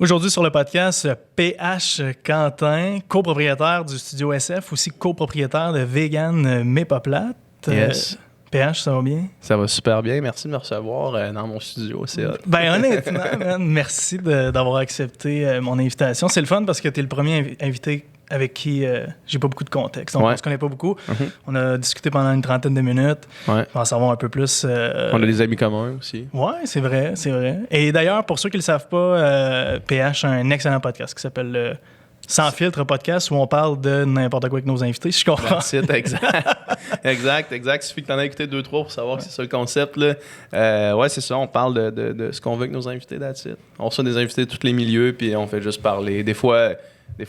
Aujourd'hui sur le podcast, PH Quentin, copropriétaire du studio SF, aussi copropriétaire de Vegan Mais Pas Plate. Yes. PH, ça va bien? Ça va super bien. Merci de me recevoir dans mon studio. C'est hot. Ben honnêtement, man, merci d'avoir accepté mon invitation. C'est le fun parce que tu es le premier invité avec qui j'ai pas beaucoup de contexte. Donc, on se connaît pas beaucoup. Mm-hmm. On a discuté pendant une trentaine de minutes. Ouais. On va en savoir un peu plus. On a des amis communs aussi. Oui, c'est vrai, c'est vrai. Et d'ailleurs, pour ceux qui le savent pas, PH a un excellent podcast qui s'appelle Sans filtre podcast où on parle de n'importe quoi avec nos invités, si je comprends. C'est exact. Il suffit que tu en aies écouté 2-3 pour savoir que c'est ça le concept. Là. Ouais, c'est ça. On parle de ce qu'on veut avec nos invités, that's it. On reçoit des invités de tous les milieux, puis on fait juste parler. Des fois,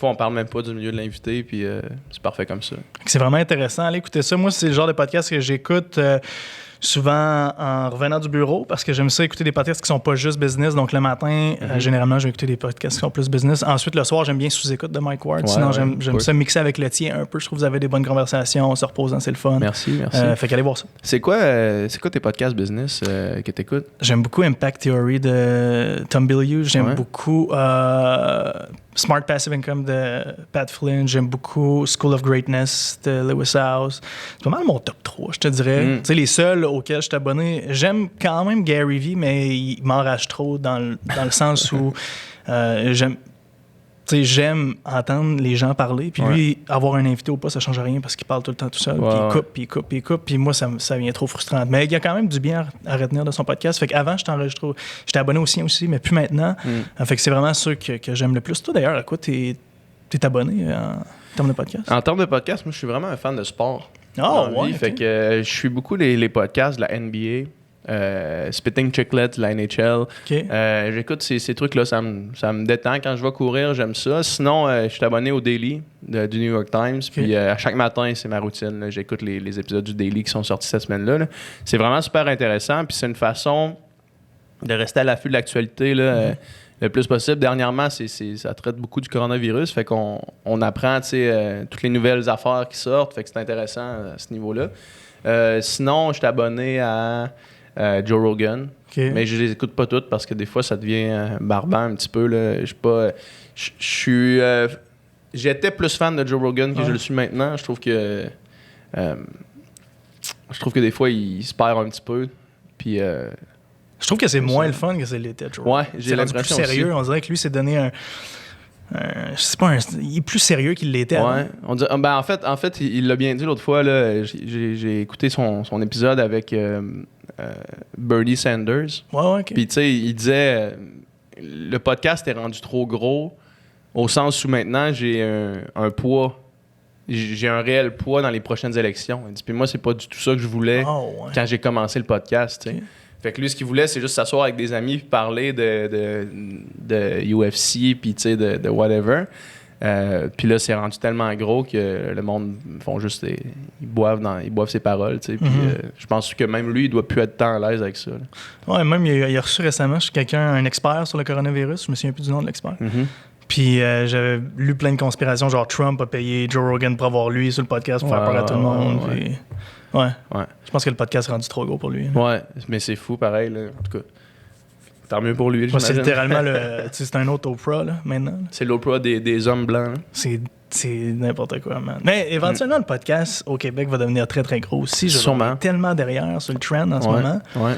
on parle même pas du milieu de l'invité, puis c'est parfait comme ça. C'est vraiment intéressant. Allez écouter ça. Moi, c'est le genre de podcast que j'écoute souvent en revenant du bureau parce que j'aime ça écouter des podcasts qui sont pas juste business. Donc, le matin, généralement, je vais écouter des podcasts qui sont plus business. Ensuite, le soir, j'aime bien sous-écoute de Mike Ward. Sinon, j'aime ça mixer avec le tien un peu. Je trouve que vous avez des bonnes conversations, on se reposant, c'est le fun. Merci. Fait qu'allez voir ça. C'est quoi tes podcasts business que tu écoutes? J'aime beaucoup Impact Theory de Tom Bilyeu. J'aime beaucoup Smart Passive Income de Pat Flynn. J'aime beaucoup School of Greatness de Lewis Howes. C'est pas mal mon top 3, je te dirais. Tu sais, les seuls auxquels je suis abonné. J'aime quand même Gary Vee, mais il m'enrage trop dans le sens où j'aime entendre les gens parler. Puis lui, avoir un invité ou pas, ça change rien parce qu'il parle tout le temps tout seul. Puis il coupe. Puis moi, ça devient trop frustrant. Mais il y a quand même du bien à retenir de son podcast. Fait qu'avant, j'étais abonné au sien aussi, mais plus maintenant. Fait que c'est vraiment ceux que j'aime le plus. Toi, d'ailleurs, à quoi t'es abonné en termes de podcast? En termes de podcast, moi, je suis vraiment un fan de sport. Okay. Fait que je suis beaucoup les podcasts de la NBA. Spitting Chicklets, la NHL. Okay. J'écoute ces trucs-là, ça me détend. Quand je vais courir, j'aime ça. Sinon, je suis abonné au Daily du New York Times. Okay. Puis à chaque matin, c'est ma routine. Là. J'écoute les épisodes du Daily qui sont sortis cette semaine-là. Là. C'est vraiment super intéressant. Puis c'est une façon de rester à l'affût de l'actualité là, le plus possible. Dernièrement, ça traite beaucoup du coronavirus. Fait qu'on apprend toutes les nouvelles affaires qui sortent. Fait que c'est intéressant à ce niveau-là. Sinon, je suis abonné à Joe Rogan. Okay. Mais je les écoute pas toutes parce que des fois, ça devient barbant un petit peu. Là. J'étais plus fan de Joe Rogan que je le suis maintenant. Je trouve que des fois, il se perd un petit peu. Puis... je trouve que c'est moins le fun que c'est l'était, Joe. Ouais, j'ai l'impression plus sérieux. Aussi. On dirait que lui s'est donné je sais pas, il est plus sérieux qu'il l'était. Ouais. En fait, il l'a bien dit l'autre fois. Là, j'ai écouté son épisode avec Bernie Sanders. Ouais, OK. Puis, tu sais, il disait le podcast est rendu trop gros au sens où maintenant j'ai un poids. J'ai un réel poids dans les prochaines élections. Il dit, puis moi, c'est pas du tout ça que je voulais quand j'ai commencé le podcast. Okay. Fait que lui, ce qu'il voulait, c'est juste s'asseoir avec des amis et parler de UFC puis de whatever. Puis là, c'est rendu tellement gros que le monde font juste... Ils boivent ses paroles, tu sais. Puis je pense que même lui, il doit plus être tant à l'aise avec ça. Là. Ouais, même il a reçu récemment un expert sur le coronavirus. Je me souviens plus du nom de l'expert. Puis j'avais lu plein de conspirations, genre Trump a payé Joe Rogan pour avoir lui sur le podcast pour faire peur à tout le monde. Puis... Ouais. Je pense que le podcast est rendu trop gros pour lui. Là. Ouais, mais c'est fou pareil. Là. En tout cas, tant mieux pour lui. C'est littéralement c'est un autre Oprah là, maintenant. Là. C'est l'Oprah des hommes blancs. Là. C'est n'importe quoi, man. Mais éventuellement, le podcast au Québec va devenir très, très gros aussi. Je suis tellement derrière sur le trend en ce moment. Ouais.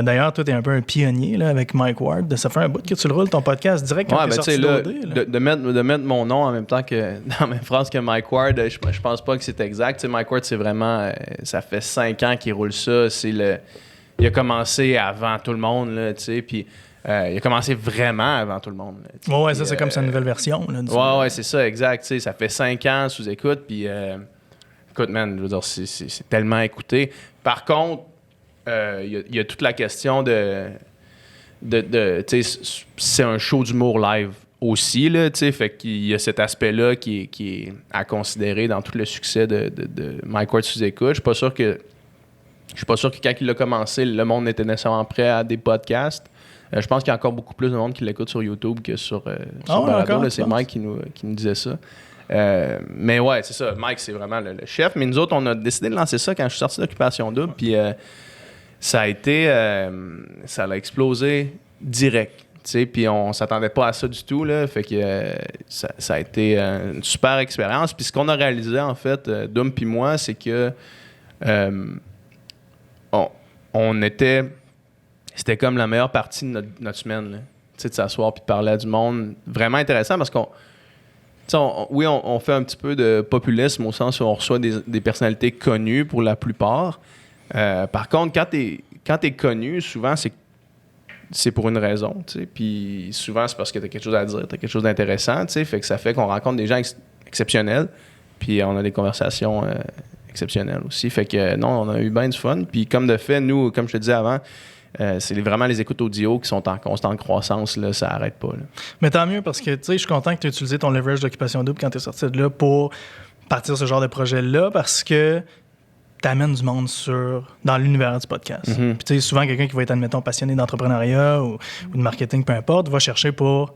D'ailleurs, toi, tu es un peu un pionnier là, avec Mike Ward. Ça fait un bout que tu le roules, ton podcast direct quand tu es sorti d'OD. De mettre mon nom en même temps que dans la même phrase que Mike Ward, je pense pas que c'est exact. T'sais, Mike Ward, c'est vraiment... ça fait 5 ans qu'il roule ça. Il a commencé avant tout le monde, là, tu sais, puis... il a commencé vraiment avant tout le monde. Là, ouais, ça, c'est comme sa nouvelle version. Là, ouais, c'est ça, exact. T'sais, ça fait 5 ans sous écoute, puis écoute, man, je veux dire, c'est tellement écouté. Par contre, il y a toute la question de c'est un show d'humour live aussi, là, fait qu'il y a cet aspect-là qui est à considérer dans tout le succès de Mike Ward sous écoute. Je suis pas sûr que quand il a commencé, le monde était nécessairement prêt à des podcasts. Je pense qu'il y a encore beaucoup plus de monde qui l'écoute sur YouTube que sur Balado. Là, c'est Mike qui nous disait ça. Mais ouais, c'est ça. Mike, c'est vraiment le chef. Mais nous autres, on a décidé de lancer ça quand je suis sorti d'Occupation Double. Puis ça a explosé direct. Puis on s'attendait pas à ça du tout, là. Fait que ça a été une super expérience. Puis ce qu'on a réalisé, en fait, Dom puis moi, c'est que on était... C'était comme la meilleure partie de notre semaine, là. De s'asseoir puis de parler à du monde. Vraiment intéressant parce qu'on... on fait un petit peu de populisme au sens où on reçoit des personnalités connues pour la plupart. Par contre, quand t'es connu, souvent, c'est pour une raison, tu sais. Puis souvent, c'est parce que t'as quelque chose à dire, t'as quelque chose d'intéressant, tu sais. Fait que ça fait qu'on rencontre des gens exceptionnels, puis on a des conversations exceptionnelles aussi. Fait que non, on a eu bien du fun. Puis comme de fait, nous, comme je te disais avant, c'est vraiment les écoutes audio qui sont en constante croissance, là, ça n'arrête pas. Là. Mais tant mieux parce que tu sais, je suis content que tu aies utilisé ton leverage d'occupation double quand tu es sorti de là pour partir ce genre de projet-là parce que tu amènes du monde dans l'univers du podcast. Mm-hmm. Puis tu sais, souvent quelqu'un qui va être, admettons, passionné d'entrepreneuriat ou de marketing, peu importe, va chercher pour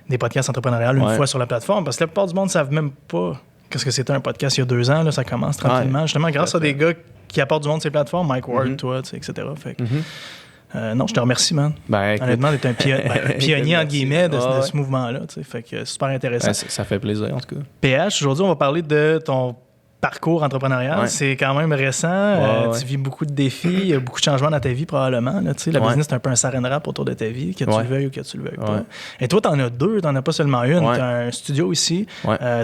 des podcasts entrepreneuriales une fois sur la plateforme parce que la plupart du monde ne savent même pas qu'est-ce que c'était un podcast il y a 2 ans. Là, ça commence tranquillement. Justement, grâce à des gars qui apportent du monde sur ces plateformes, Mike Ward, toi, tu sais, etc. Fait que, non, je te remercie, man. Honnêtement, d'être un pionnier, entre guillemets, de ce mouvement-là. Fait que super intéressant. Ça fait plaisir, en tout cas. PH, aujourd'hui, on va parler de ton parcours entrepreneurial. Ouais. C'est quand même récent. Tu vis beaucoup de défis. Il y a beaucoup de changements dans ta vie, probablement. Là, la business, c'est un peu un saran wrap autour de ta vie, que tu le veuilles ou que tu le veuilles pas. Et toi, tu en as 2. Tu n'en as pas seulement une. Tu as un studio ici.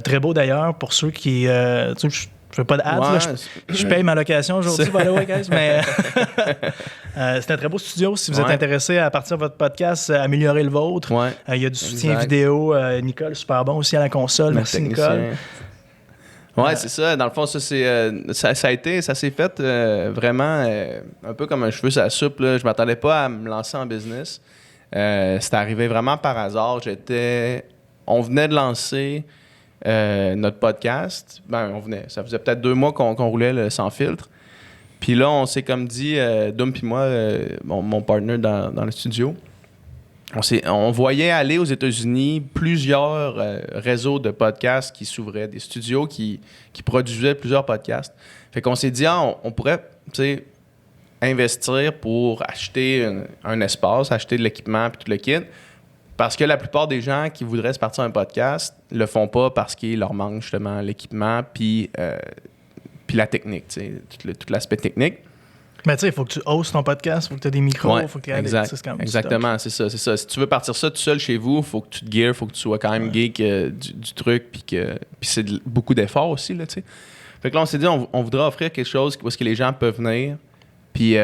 Très beau, d'ailleurs, pour ceux qui... je fais pas de ads, je paye ma location aujourd'hui, by the way, guys, mais c'est un très beau studio. Si vous êtes intéressé à partir de votre podcast, améliorer le vôtre, il y a du soutien vidéo. Nicole, super bon aussi à la console. Merci, Nicole. Ouais, c'est ça. Dans le fond, ça s'est fait vraiment un peu comme un cheveu sur la soupe. Là. Je m'attendais pas à me lancer en business. C'est arrivé vraiment par hasard. On venait de lancer... notre podcast, ça faisait peut-être 2 mois qu'on roulait le Sans Filtre. Puis là, on s'est comme dit, Dom puis moi, mon partner dans le studio, on voyait aller aux États-Unis plusieurs réseaux de podcasts qui s'ouvraient, des studios qui produisaient plusieurs podcasts. Fait qu'on s'est dit, on pourrait, investir pour acheter un espace, acheter de l'équipement puis tout le kit. Parce que la plupart des gens qui voudraient se partir un podcast le font pas parce qu'il leur manque justement l'équipement puis la technique, tout l'aspect technique. Mais tu sais, il faut que tu hostes ton podcast, il faut que tu aies des micros, il faut que tu aies exactement, c'est ça. Si tu veux partir ça tout seul chez vous, il faut que tu te gears, il faut que tu sois quand même geek du truc, puis c'est beaucoup d'efforts aussi, là, tu sais. Fait que là, on s'est dit, on voudrait offrir quelque chose où est-ce que les gens peuvent venir, puis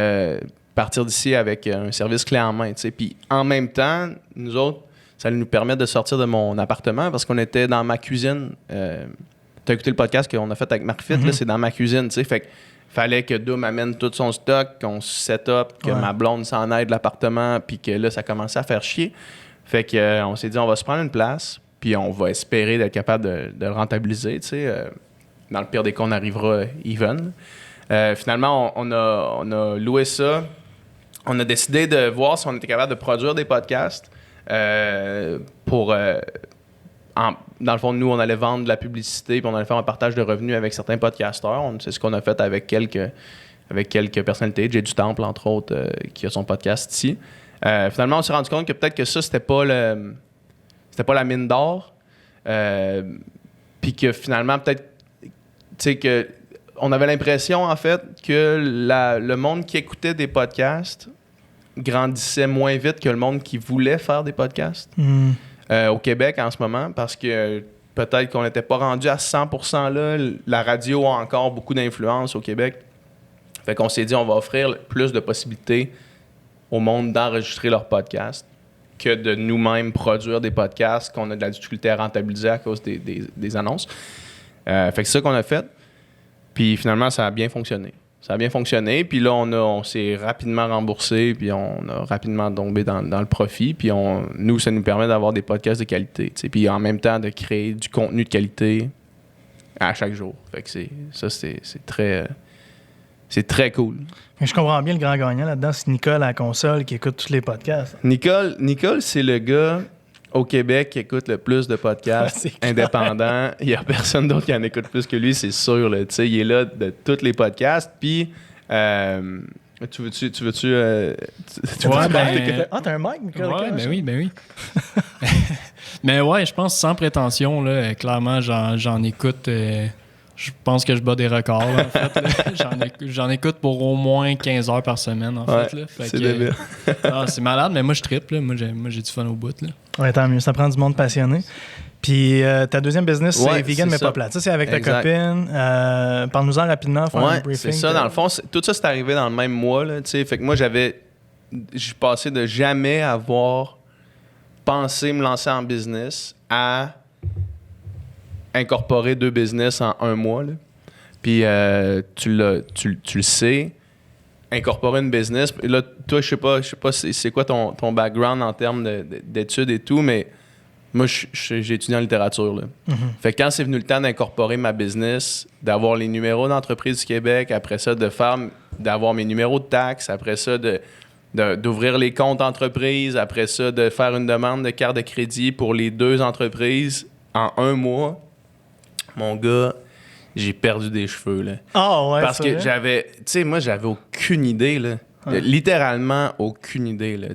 partir d'ici avec un service clé en main, tu sais. Puis en même temps, nous autres, ça nous permet de sortir de mon appartement parce qu'on était dans ma cuisine. Tu as écouté le podcast qu'on a fait avec Marc Fit, là, c'est dans ma cuisine, tu sais. Fait que fallait que Dom amène tout son stock, qu'on se set up, que ma blonde s'en aide de l'appartement, puis que là, ça commençait à faire chier. Fait que on s'est dit, on va se prendre une place, puis on va espérer d'être capable de le rentabiliser, tu sais. Dans le pire des cas, on arrivera even. Finalement, on a loué ça. On a décidé de voir si on était capable de produire des podcasts. Dans le fond, nous, on allait vendre de la publicité puis on allait faire un partage de revenus avec certains podcasteurs. C'est ce qu'on a fait avec quelques personnalités. Jay du Temple, entre autres, qui a son podcast ici. Finalement, on s'est rendu compte que peut-être que ça, c'était pas la mine d'or. Puis que finalement, peut-être, tu sais, que on avait l'impression, en fait, que le monde qui écoutait des podcasts grandissait moins vite que le monde qui voulait faire des podcasts au Québec en ce moment, parce que peut-être qu'on n'était pas rendu à 100% là. La radio a encore beaucoup d'influence au Québec. Fait qu'on s'est dit, on va offrir plus de possibilités au monde d'enregistrer leurs podcasts que de nous-mêmes produire des podcasts qu'on a de la difficulté à rentabiliser à cause des annonces. Fait que c'est ça qu'on a fait. Puis finalement, ça a bien fonctionné. Puis là, on s'est rapidement remboursé, puis on a rapidement tombé dans le profit. Puis nous, ça nous permet d'avoir des podcasts de qualité. T'sais. Puis en même temps, de créer du contenu de qualité à chaque jour. Fait que c'est très cool. Je comprends bien le grand gagnant là-dedans, c'est Nicole à la console qui écoute tous les podcasts. Nicole, c'est le gars au Québec qui écoute le plus de podcasts indépendants. Il n'y a personne d'autre qui en écoute plus que lui, c'est sûr. Là. Il est là de tous les podcasts. Puis Tu veux-tu Ouais, t'as un mic, Nicolas? Ouais, ben oui. Mais ouais, je pense sans prétention, là, clairement, j'en écoute. Je pense que je bats des records, là, en fait. Là. J'en écoute pour au moins 15 heures par semaine, en fait. Là. C'est débile. C'est malade, mais moi, je trippe. Là. Moi, j'ai du fun au bout. Là. Ouais, tant mieux. Ça prend du monde passionné. Puis ta deuxième business, c'est Vegan mais ça. pas plate. Ça, c'est avec ta copine. Parle-nous-en rapidement, faire un briefing. C'est ça. Dans le fond, tout ça, c'est arrivé dans le même mois. Là, fait que moi, j'ai passé de jamais avoir pensé me lancer en business à incorporer 2 business en 1 mois. Là. Puis tu le sais, incorporer une business. Là, toi, je sais pas c'est quoi ton background en termes d'études et tout, mais moi, j'ai étudié en littérature. Là. Fait que quand c'est venu le temps d'incorporer ma business, d'avoir les numéros d'entreprise du Québec, après ça, d'avoir mes numéros de taxes, après ça, d'ouvrir les comptes entreprises, après ça, de faire une demande de carte de crédit pour les 2 entreprises en 1 mois, mon gars, j'ai perdu des cheveux. Là. Ah ouais, parce que j'avais aucune idée. Là. Littéralement aucune idée. Là.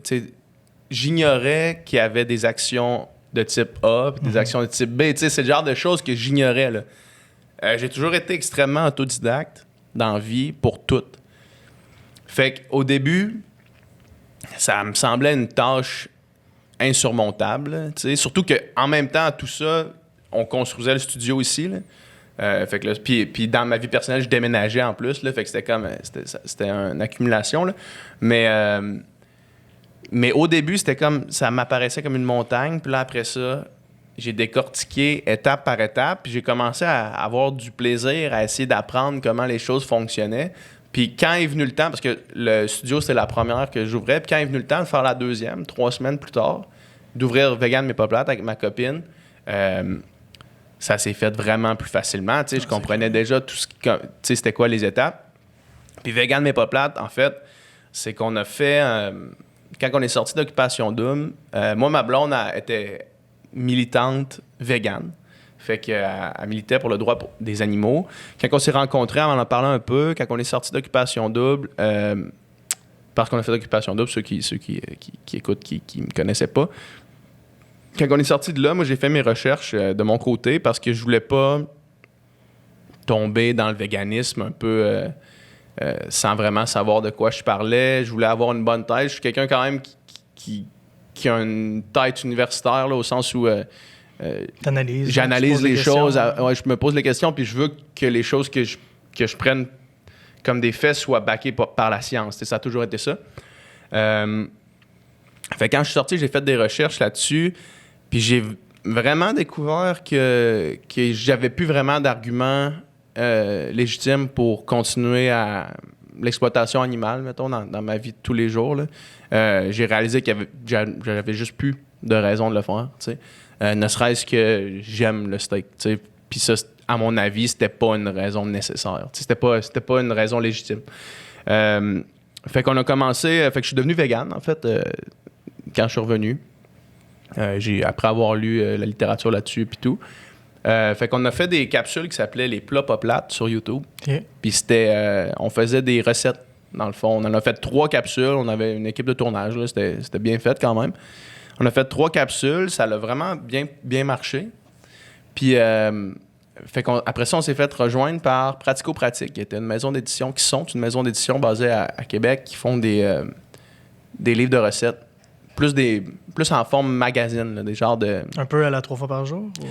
J'ignorais qu'il y avait des actions de type A et des actions de type B. C'est le genre de choses que j'ignorais. Là. J'ai toujours été extrêmement autodidacte dans la vie pour tout. Fait qu'au début, ça me semblait une tâche insurmontable. Surtout qu'en même temps, tout ça, on construisait le studio ici. Là. Fait que là, puis dans ma vie personnelle, je déménageais en plus. Là, fait que c'était une accumulation. Là. Mais au début, c'était comme ça m'apparaissait comme une montagne. Puis là, après ça, j'ai décortiqué étape par étape. Puis j'ai commencé à avoir du plaisir à essayer d'apprendre comment les choses fonctionnaient. Puis quand est venu le temps, parce que le studio, c'était la première que j'ouvrais. Puis quand est venu le temps de faire la deuxième, 3 semaines plus tard, d'ouvrir Vegan mais pas plate avec ma copine, ça s'est fait vraiment plus facilement. Je comprenais déjà tout c'était quoi les étapes. Puis Vegan mais pas plate, en fait, c'est qu'on a fait... quand on est sorti d'Occupation Double, moi, ma blonde était militante végane. Fait qu'elle militait pour le droit des animaux. Quand on s'est rencontrés, on en parlait un peu. Quand on est sorti d'Occupation Double, parce qu'on a fait d'Occupation Double, ceux qui écoutent, qui ne me connaissaient pas. Quand on est sorti de là, moi, j'ai fait mes recherches de mon côté parce que je voulais pas tomber dans le véganisme un peu sans vraiment savoir de quoi je parlais. Je voulais avoir une bonne tête. Je suis quelqu'un quand même qui a une tête universitaire, là, au sens où j'analyse les choses. Je me pose les questions, puis je veux que les choses que je prenne comme des faits soient backées par la science. Ça a toujours été ça. Fait quand je suis sorti, j'ai fait des recherches là-dessus, puis j'ai vraiment découvert que j'avais plus vraiment d'arguments légitimes pour continuer à l'exploitation animale, mettons, dans ma vie de tous les jours. Là. J'ai réalisé que j'avais juste plus de raison de le faire, tu sais. Ne serait-ce que j'aime le steak, tu sais. Puis ça, à mon avis, c'était pas une raison nécessaire. C'était pas une raison légitime. Fait qu'on a commencé... fait que je suis devenu vegan, en fait, quand je suis revenu. Après avoir lu la littérature là-dessus puis tout. Fait qu'on a fait des capsules qui s'appelaient les plats pas plates sur YouTube. Okay. Puis c'était... on faisait des recettes, dans le fond. On en a fait 3 capsules. On avait une équipe de tournage, là. C'était bien fait quand même. On a fait 3 capsules. Ça a vraiment bien marché. Puis... fait après ça, on s'est fait rejoindre par Pratico-Pratique, qui était une maison d'édition, une maison d'édition basée à Québec, qui font des livres de recettes, plus en forme magazine, là, des genres de... Un peu à la 3 fois par jour? Ou...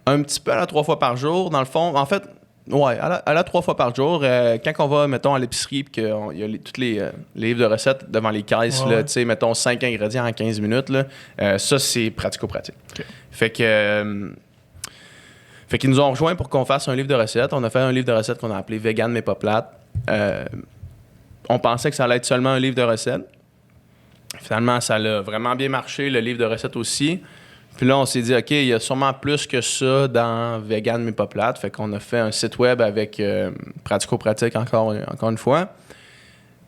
Un petit peu à la 3 fois par jour, dans le fond. En fait, ouais, à la 3 fois par jour. Quand on va, mettons, à l'épicerie, puis qu'il y a tous les livres de recettes devant les caisses, tu sais, mettons, 5 ingrédients en 15 minutes, là, ça, c'est Pratico-Pratique. Okay. Fait qu'ils nous ont rejoints pour qu'on fasse un livre de recettes. On a fait un livre de recettes qu'on a appelé Vegan mais pas plate. On pensait que ça allait être seulement un livre de recettes. Finalement, ça a vraiment bien marché, le livre de recettes aussi. Puis là, on s'est dit, OK, il y a sûrement plus que ça dans Vegan mais pas plate. Fait qu'on a fait un site web avec Pratico-Pratique encore une fois.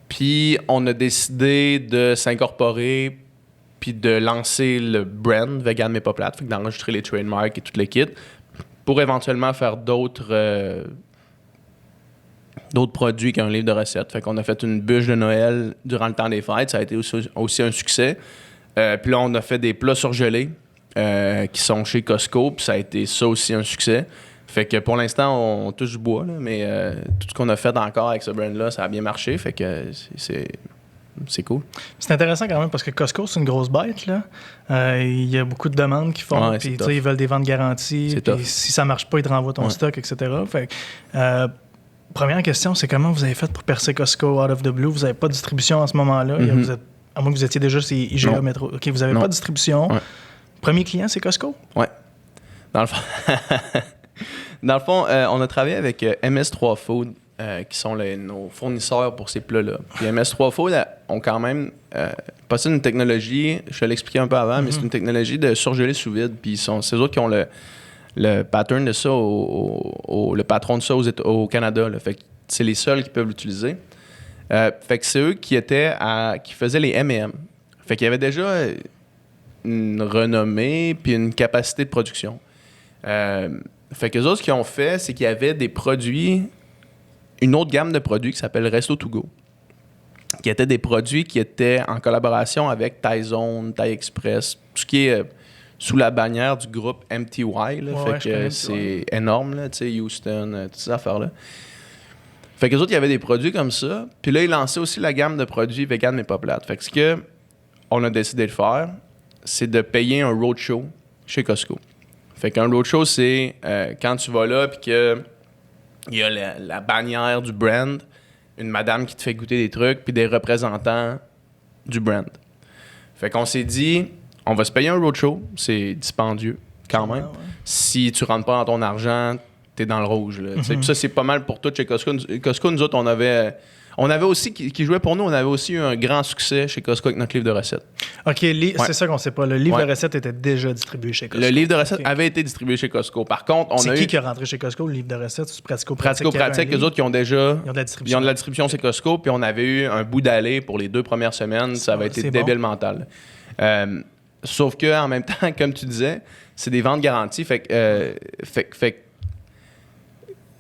Puis on a décidé de s'incorporer puis de lancer le brand Vegan mais pas plate. Fait que d'enregistrer les trademarks et tout le kit pour éventuellement faire d'autres d'autres produits qu'un livre de recettes. Fait qu'on a fait une bûche de Noël durant le temps des fêtes. Ça a été aussi un succès. Puis là, on a fait des plats surgelés qui sont chez Costco. Puis ça a été ça aussi un succès. Fait que pour l'instant, on touche du bois. Là, mais tout ce qu'on a fait encore avec ce brand-là, ça a bien marché. Fait que c'est cool. C'est intéressant quand même parce que Costco, c'est une grosse bête. Là. Il y a beaucoup de demandes qui font. Puis ils veulent des ventes garanties. Puis si ça marche pas, ils te renvoient ton stock, etc. Fait que, première question, c'est comment vous avez fait pour percer Costco out of the blue? Vous n'avez pas de distribution en ce moment-là. À moins que vous étiez déjà chez IGA Métro. OK, vous n'avez pas de distribution. Ouais. Premier client, c'est Costco? Oui. Dans le fond, on a travaillé avec MS3 Food, qui sont nos fournisseurs pour ces plats-là. Puis MS3 Food ont quand même possèdent une technologie, je te l'expliquais un peu avant, mais c'est une technologie de surgeler sous vide. Puis c'est eux autres qui ont le pattern de ça, le patron de ça au Canada. Là. Fait que c'est les seuls qui peuvent l'utiliser. Fait que c'est eux qui faisaient les M&M. Fait qu'il y avait déjà une renommée puis une capacité de production. Fait que les autres, ce qu'ils ont fait, c'est qu'il y avait des produits, une autre gamme de produits qui s'appelle Resto To Go, qui étaient des produits qui étaient en collaboration avec Thaizone, Thai Express, tout ce qui est sous la bannière du groupe MTY. Là, fait que c'est énorme, là, tu sais, Houston, toutes ces affaires-là. Fait que les autres, il y avait des produits comme ça. Puis là, ils lançaient aussi la gamme de produits vegan mais pas plate. Fait que ce qu'on a décidé de faire, c'est de payer un roadshow chez Costco. Fait qu'un roadshow, c'est quand tu vas là puis qu'il y a la bannière du brand, une madame qui te fait goûter des trucs, puis des représentants du brand. Fait qu'on s'est dit, on va se payer un roadshow, c'est dispendieux quand même. Ouais. Si tu rentres pas dans ton argent, t'es dans le rouge. Là, Puis ça, c'est pas mal pour tout chez Costco. Costco, nous autres, on avait aussi, qui jouait pour nous, on avait aussi eu un grand succès chez Costco avec notre livre de recettes. OK, c'est ça qu'on sait pas. Le livre de recettes était déjà distribué chez Costco. Le livre de recettes avait été distribué chez Costco. Par contre, c'est qui est rentré chez Costco, le livre de recettes? C'est Pratico-Pratique. Pratico-Pratique, eux autres qui ont déjà... Ils ont de la distribution chez Costco, puis on avait eu un bout d'aller pour les 2 premières semaines. Ça avait été débile mental. Sauf que en même temps, comme tu disais, c'est des ventes garanties. Fait que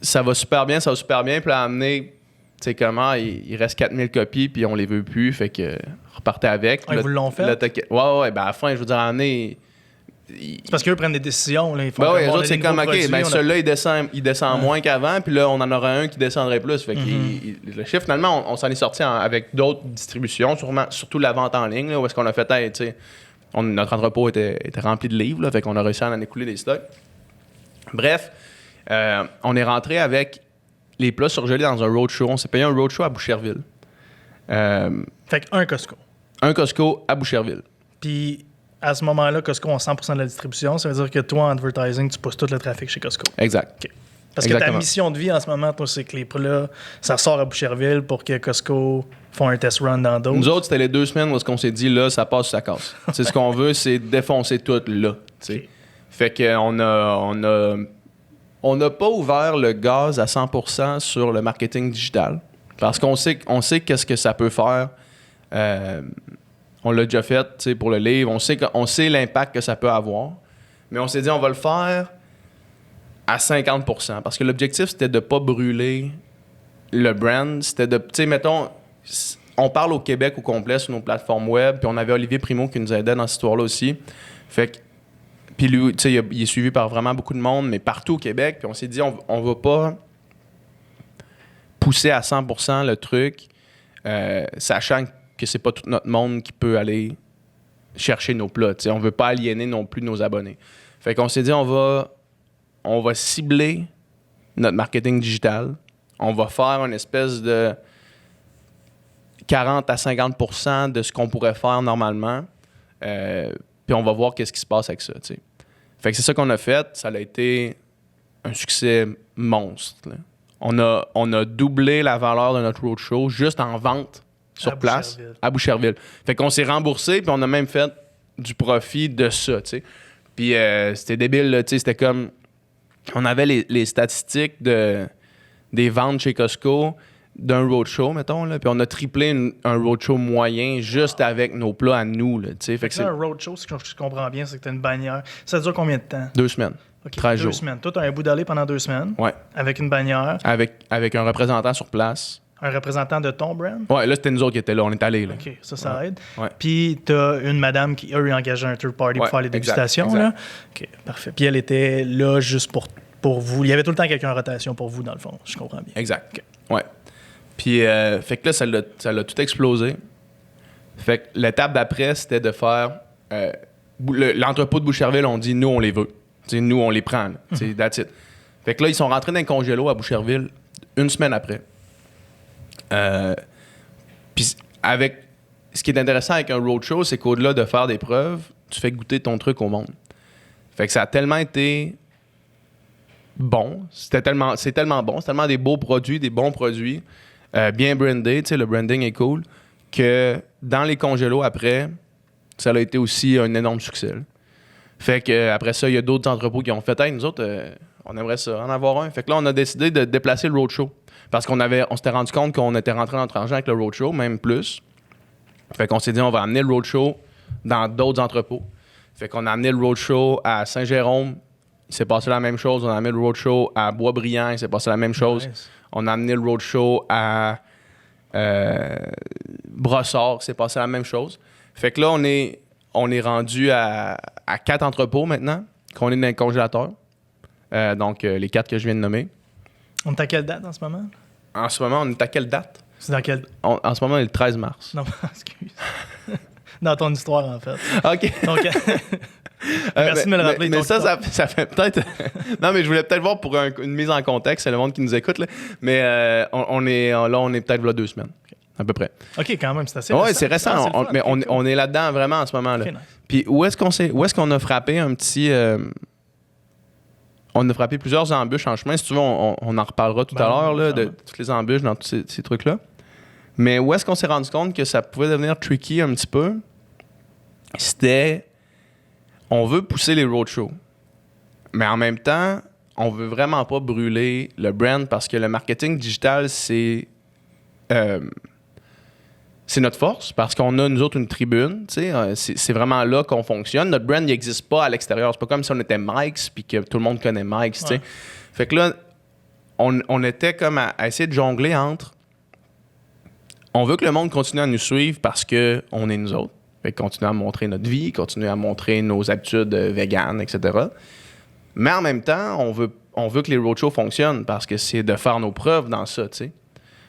ça va super bien. Puis là, à amener, tu sais comment, il reste 4000 copies, puis on les veut plus. Fait que repartez avec. Ils vous l'ont fait? Ouais. Ben à la fin, je veux dire, à amener... C'est parce qu'eux prennent des décisions. Là, ils font les autres, c'est comme, OK, ben celui-là, il descend moins qu'avant, puis là, on en aura un qui descendrait plus. Fait que le chiffre, finalement, on s'en est sorti avec d'autres distributions, surtout la vente en ligne, là, où est-ce qu'on a fait, tu sais, notre entrepôt était rempli de livres, là, fait qu'on a réussi à en écouler des stocks. Bref, on est rentré avec les plats surgelés dans un roadshow. On s'est payé un roadshow à Boucherville. Fait qu'un Costco. Un Costco à Boucherville. Puis, à ce moment-là, Costco a 100% de la distribution. Ça veut dire que toi, en advertising, tu pousses tout le trafic chez Costco. Exact. Okay. Parce que ta mission de vie en ce moment, toi, c'est que les plats, ça sort à Boucherville pour que Costco font un test run dans d'autres. Nous autres, c'était les 2 semaines où on s'est dit, là, ça passe ou ça casse. C'est ce qu'on veut, c'est défoncer tout là. Okay. Fait qu'on on n'a pas ouvert le gaz à 100% sur le marketing digital. Parce qu'on sait qu'est-ce que ça peut faire. On l'a déjà fait pour le livre. On sait l'impact que ça peut avoir. Mais on s'est dit, on va le faire à 50%. Parce que l'objectif, c'était de ne pas brûler le brand. C'était de, tu sais, mettons, on parle au Québec au complet sur nos plateformes web. Puis on avait Olivier Primo qui nous aidait dans cette histoire-là aussi. Fait que, puis lui, tu sais, il est suivi par vraiment beaucoup de monde, mais partout au Québec. Puis on s'est dit, on va pas pousser à 100% le truc, sachant que c'est pas tout notre monde qui peut aller chercher nos plats. T'sais. On veut pas aliéner non plus nos abonnés. Fait qu'on s'est dit, on va cibler notre marketing digital. On va faire une espèce de 40 à 50% de ce qu'on pourrait faire normalement. Puis on va voir qu'est-ce qui se passe avec ça. T'sais. Fait que c'est ça qu'on a fait. Ça a été un succès monstre. Là. On a doublé la valeur de notre roadshow juste en vente sur place à Boucherville. Fait qu'on s'est remboursé, puis on a même fait du profit de ça, tu sais. Puis c'était débile, là, tu sais, c'était comme... On avait les statistiques des ventes chez Costco d'un roadshow, mettons, là, puis on a triplé un roadshow moyen juste avec nos plats à nous, là, tu sais. Fait que un roadshow, si je comprends bien, c'est que t'as une bannière. Ça dure combien de temps? 2 semaines. OK, 13 2 jours. semaines. Toi, tu as un bout d'aller pendant 2 semaines. Ouais. Avec une bannière. Avec un représentant sur place. Un représentant de ton brand. Ouais, là, c'était nous autres qui étaient là. On est allés, là. OK, ça aide. Ouais. Puis, tu as une madame qui a eu engagé un third party pour faire les dégustations. exact. Là. OK, parfait. Puis, elle était là juste pour vous. Il y avait tout le temps quelqu'un en rotation pour vous, dans le fond. Je comprends bien. Exact. OK. Ouais. Puis, fait que là, ça l'a tout explosé. Fait que l'étape d'après, c'était de faire... l'entrepôt de Boucherville, on dit, nous, on les veut. T'sais, nous, on les prend. That's it. Fait que là, ils sont rentrés dans le congélo à Boucherville une semaine après. Puis, avec... Ce qui est intéressant avec un roadshow, c'est qu'au-delà de faire des preuves, tu fais goûter ton truc au monde. Fait que ça a tellement été bon. C'est tellement bon. C'est tellement des beaux produits, des bons produits, bien brandés. Le branding est cool. Que dans les congélos après, ça a été aussi un énorme succès. Là. Fait que après ça, il y a d'autres entrepôts qui ont fait « Hey, nous autres, on aimerait ça, en avoir un. » Fait que là, on a décidé de déplacer le roadshow. Parce qu'on s'était rendu compte qu'on était rentré dans notre argent avec le roadshow, même plus. Fait qu'on s'est dit, on va amener le roadshow dans d'autres entrepôts. Fait qu'on a amené le roadshow à Saint-Jérôme. Il s'est passé la même chose. On a amené le roadshow à Boisbriand. Il s'est passé la même chose. Nice. On a amené le roadshow à Brossard. Il s'est passé la même chose. Fait que là, on est rendu à 4 entrepôts maintenant, qu'on est dans le congélateur. Donc, les 4 que je viens de nommer. On est à quelle date en ce moment? En ce moment, on est à quelle date? C'est dans quelle... En ce moment, on est le 13 mars. Non, excuse. Dans ton histoire, en fait. OK. Donc, merci de me le rappeler. Mais Donc, ça fait peut-être... non, mais je voulais peut-être voir pour une mise en contexte, c'est le monde qui nous écoute. Là. Mais on est peut-être là 2 semaines, à peu près. OK, quand même, c'est assez Oui, récent. c'est récent. Ah, c'est le fun. Mais OK, on est là-dedans vraiment en ce moment. Là. OK, nice. Puis où est-ce qu'on a frappé un petit... on a frappé plusieurs embûches en chemin. Si tu veux, on en reparlera tout à l'heure là, de toutes les embûches dans tous ces trucs-là. Mais où est-ce qu'on s'est rendu compte que ça pouvait devenir tricky un petit peu? C'était... On veut pousser les roadshows. Mais en même temps, on veut vraiment pas brûler le brand parce que le marketing digital, c'est notre force parce qu'on a, nous autres, une tribune. C'est vraiment là qu'on fonctionne. Notre brand n'existe pas à l'extérieur. C'est pas comme si on était Mike's puis que tout le monde connaît Mike's. Ouais. Fait que là, on était comme à essayer de jongler entre... On veut que le monde continue à nous suivre parce qu'on est nous autres. Fait continuer à montrer notre vie, continuer à montrer nos habitudes véganes, etc. Mais en même temps, on veut que les roadshows fonctionnent parce que c'est de faire nos preuves dans ça, tu sais.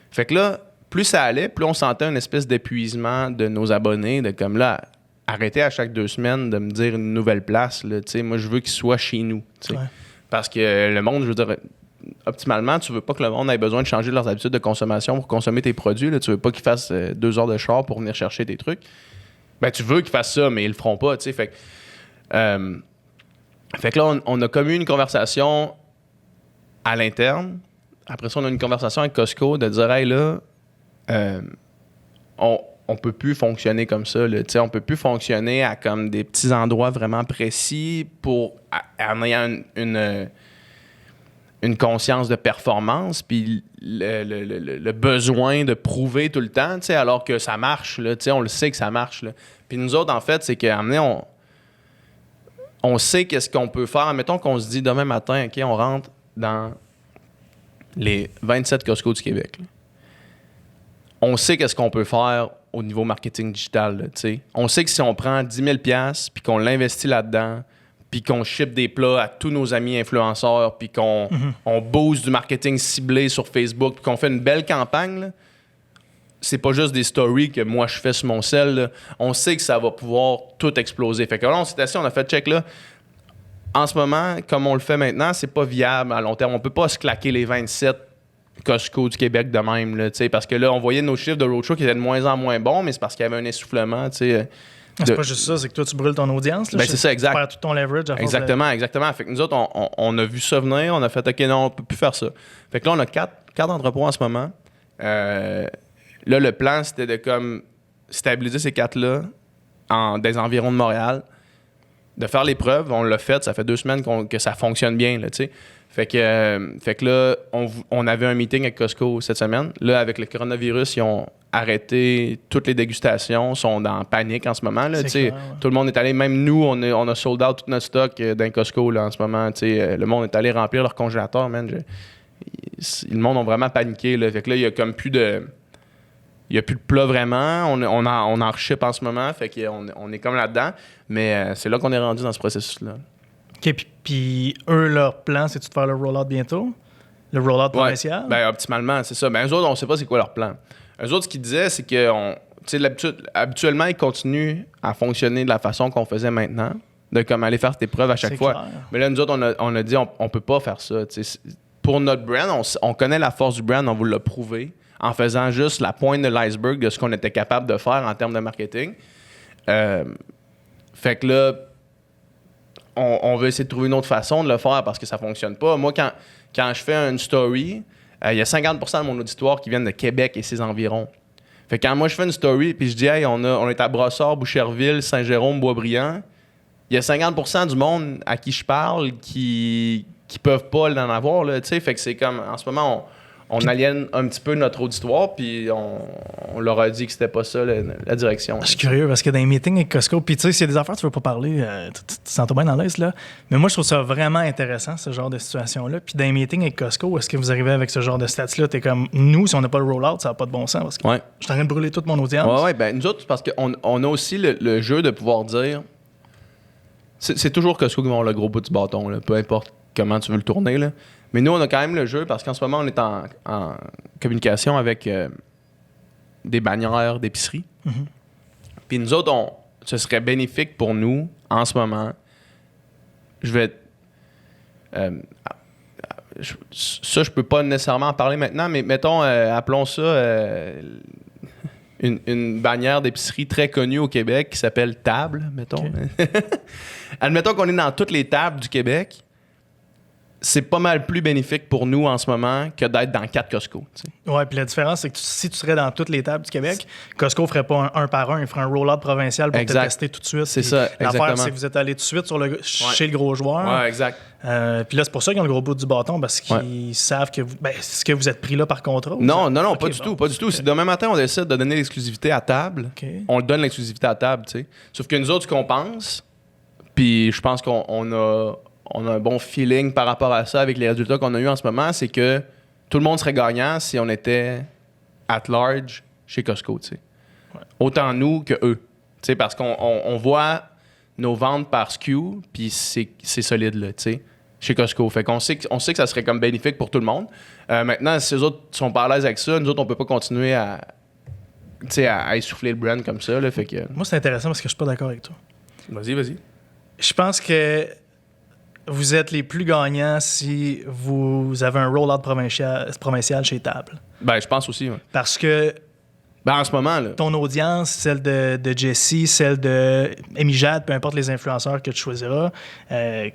Fait que là, plus ça allait, plus on sentait une espèce d'épuisement de nos abonnés, de comme là, arrêter à chaque 2 semaines de me dire une nouvelle place, là, tu sais. Moi, je veux qu'ils soient chez nous, tu sais. Ouais. Parce que le monde, je veux dire... Optimalement, tu veux pas que le monde ait besoin de changer leurs habitudes de consommation pour consommer tes produits. Là. Tu veux pas qu'ils fassent 2 heures de char pour venir chercher tes trucs. Ben, tu veux qu'ils fassent ça, mais ils le feront pas, tu sais. Fait que là, on a comme eu une conversation à l'interne. Après ça, on a une conversation avec Costco de dire, hey, là, on peut plus fonctionner comme ça, là. Tu sais, on peut plus fonctionner à comme des petits endroits vraiment précis en ayant une conscience de performance, puis le besoin de prouver tout le temps, tu sais, alors que ça marche, là, tu sais, on le sait que ça marche, là. Puis nous autres, en fait, c'est qu'à un moment donné, on sait qu'est-ce qu'on peut faire. Mettons qu'on se dit demain matin, OK, on rentre dans les 27 Costco du Québec, là. On sait qu'est-ce qu'on peut faire au niveau marketing digital, là, tu sais. On sait que si on prend 10 000 $ puis qu'on l'investit là-dedans, puis qu'on ship des plats à tous nos amis influenceurs, puis qu'on on booste du marketing ciblé sur Facebook, puis qu'on fait une belle campagne, là, c'est pas juste des stories que moi je fais sur mon cell, là. On sait que ça va pouvoir tout exploser. Fait que là, on s'est assis, on a fait check là. En ce moment, comme on le fait maintenant, c'est pas viable à long terme. On peut pas se claquer les 27 Costco du Québec de même, là, parce que là, on voyait nos chiffres de roadshow qui étaient de moins en moins bons, mais c'est parce qu'il y avait un essoufflement, tu sais. C'est pas juste ça, c'est que toi, tu brûles ton audience. Là, ben, c'est ça, exact. Tu perds tout ton leverage. Exactement. Fait que nous autres, on a vu ça venir, on a fait, OK, non, on peut plus faire ça. Fait que là, on a 4 entrepôts en ce moment. Là, le plan, c'était de comme stabiliser ces 4-là dans les environs de Montréal. de faire les preuves. On l'a fait, ça fait 2 semaines que ça fonctionne bien, là, tu sais. Fait que là, on avait un meeting avec Costco cette semaine. Là, avec le coronavirus, ils ont arrêté toutes les dégustations, sont dans panique en ce moment. Là, Clair, ouais. Tout le monde est allé, même nous, on a sold out tout notre stock dans Costco là, en ce moment. Le monde est allé remplir leur congélateur, man. Le monde a vraiment paniqué. Là. Fait que là, il y a comme plus de... Il n'y a plus de plat vraiment. On en reship en ce moment. Fait qu'on est comme là-dedans. Mais c'est là qu'on est rendu dans ce processus-là. OK, puis eux, leur plan, c'est-tu de faire le roll-out bientôt? Le roll-out provincial? Ben, optimalement, c'est ça. Ben, eux autres, on ne sait pas c'est quoi leur plan. Eux autres, ce qu'ils disaient, c'est que habituellement, ils continuent à fonctionner de la façon qu'on faisait maintenant, de comme aller faire tes preuves à chaque C'est fois. clair. Mais là, nous autres, on a dit, on peut pas faire ça. Pour notre brand, on connaît la force du brand, on vous l'a prouvé en faisant juste la pointe de l'iceberg de ce qu'on était capable de faire en termes de marketing. Fait que là, on veut essayer de trouver une autre façon de le faire parce que ça fonctionne pas. Moi, quand je fais une story, il y a 50% de mon auditoire qui viennent de Québec et ses environs. Fait que quand moi, je fais une story puis je dis « Hey, on est à Brossard, Boucherville, Saint-Jérôme, Boisbriand », il y a 50% du monde à qui je parle qui peuvent pas l'en avoir, là, tu sais. Fait que c'est comme, en ce moment, on aliène un petit peu notre auditoire, puis on leur a dit que c'était pas ça la direction. Je suis curieux parce que dans les meetings avec Costco, puis tu sais, s'il y a des affaires que tu veux pas parler, tu te sens bien dans l'aise, là. Mais moi, je trouve ça vraiment intéressant, ce genre de situation-là. Puis dans les meetings avec Costco, est-ce que vous arrivez avec ce genre de stats-là? T'es comme, nous, si on n'a pas le roll-out, ça n'a pas de bon sens parce que je suis en train de brûler toute mon audience. Ouais, ben nous autres, parce qu'on a aussi le jeu de pouvoir dire. C'est toujours Costco qui va avoir le gros bout du bâton, là, peu importe comment tu veux le tourner, là. Mais nous, on a quand même le jeu parce qu'en ce moment, on est en communication avec des bannières d'épicerie. Mm-hmm. Puis nous autres, ce serait bénéfique pour nous, en ce moment. Je peux pas nécessairement en parler maintenant, mais mettons, appelons ça une bannière d'épicerie très connue au Québec qui s'appelle Table, mettons. Okay. Admettons qu'on est dans toutes les tables du Québec. C'est pas mal plus bénéfique pour nous en ce moment que d'être dans 4 Costco. Oui, puis la différence, c'est que si tu serais dans toutes les tables du Québec, Costco ne ferait pas un par un, il ferait un roll-out provincial pour te tester tout de suite. C'est ça, exactement. L'affaire, c'est que vous êtes allé tout de suite chez le gros joueur. Oui, exact. Puis là, c'est pour ça qu'ils ont le gros bout du bâton, parce qu'ils savent que est-ce que vous êtes pris là par contrat? Non, pas du tout. Pas du tout. Si demain matin, on décide de donner l'exclusivité à Table, on le donne l'exclusivité à Table, tu sais. Sauf que nous autres, ce qu'on pense, puis je pense qu'on a un bon feeling par rapport à ça avec les résultats qu'on a eus en ce moment, c'est que tout le monde serait gagnant si on était at large chez Costco, tu sais. Ouais. Autant nous que eux. Tu sais, parce qu'on voit nos ventes par SKU, puis c'est solide, là, tu sais, chez Costco. Fait qu'on sait que ça serait comme bénéfique pour tout le monde. Maintenant, si les autres sont pas à l'aise avec ça, nous autres, on peut pas continuer à essouffler le brand comme ça, là, fait que... Moi, c'est intéressant parce que je suis pas d'accord avec toi. Vas-y. Je pense que vous êtes les plus gagnants si vous avez un roll-out provincial chez Table. Ben, je pense aussi. Ouais. Parce que en ce moment, là, ton audience, celle de Jessie, celle de Amy Jade, peu importe les influenceurs que tu choisiras,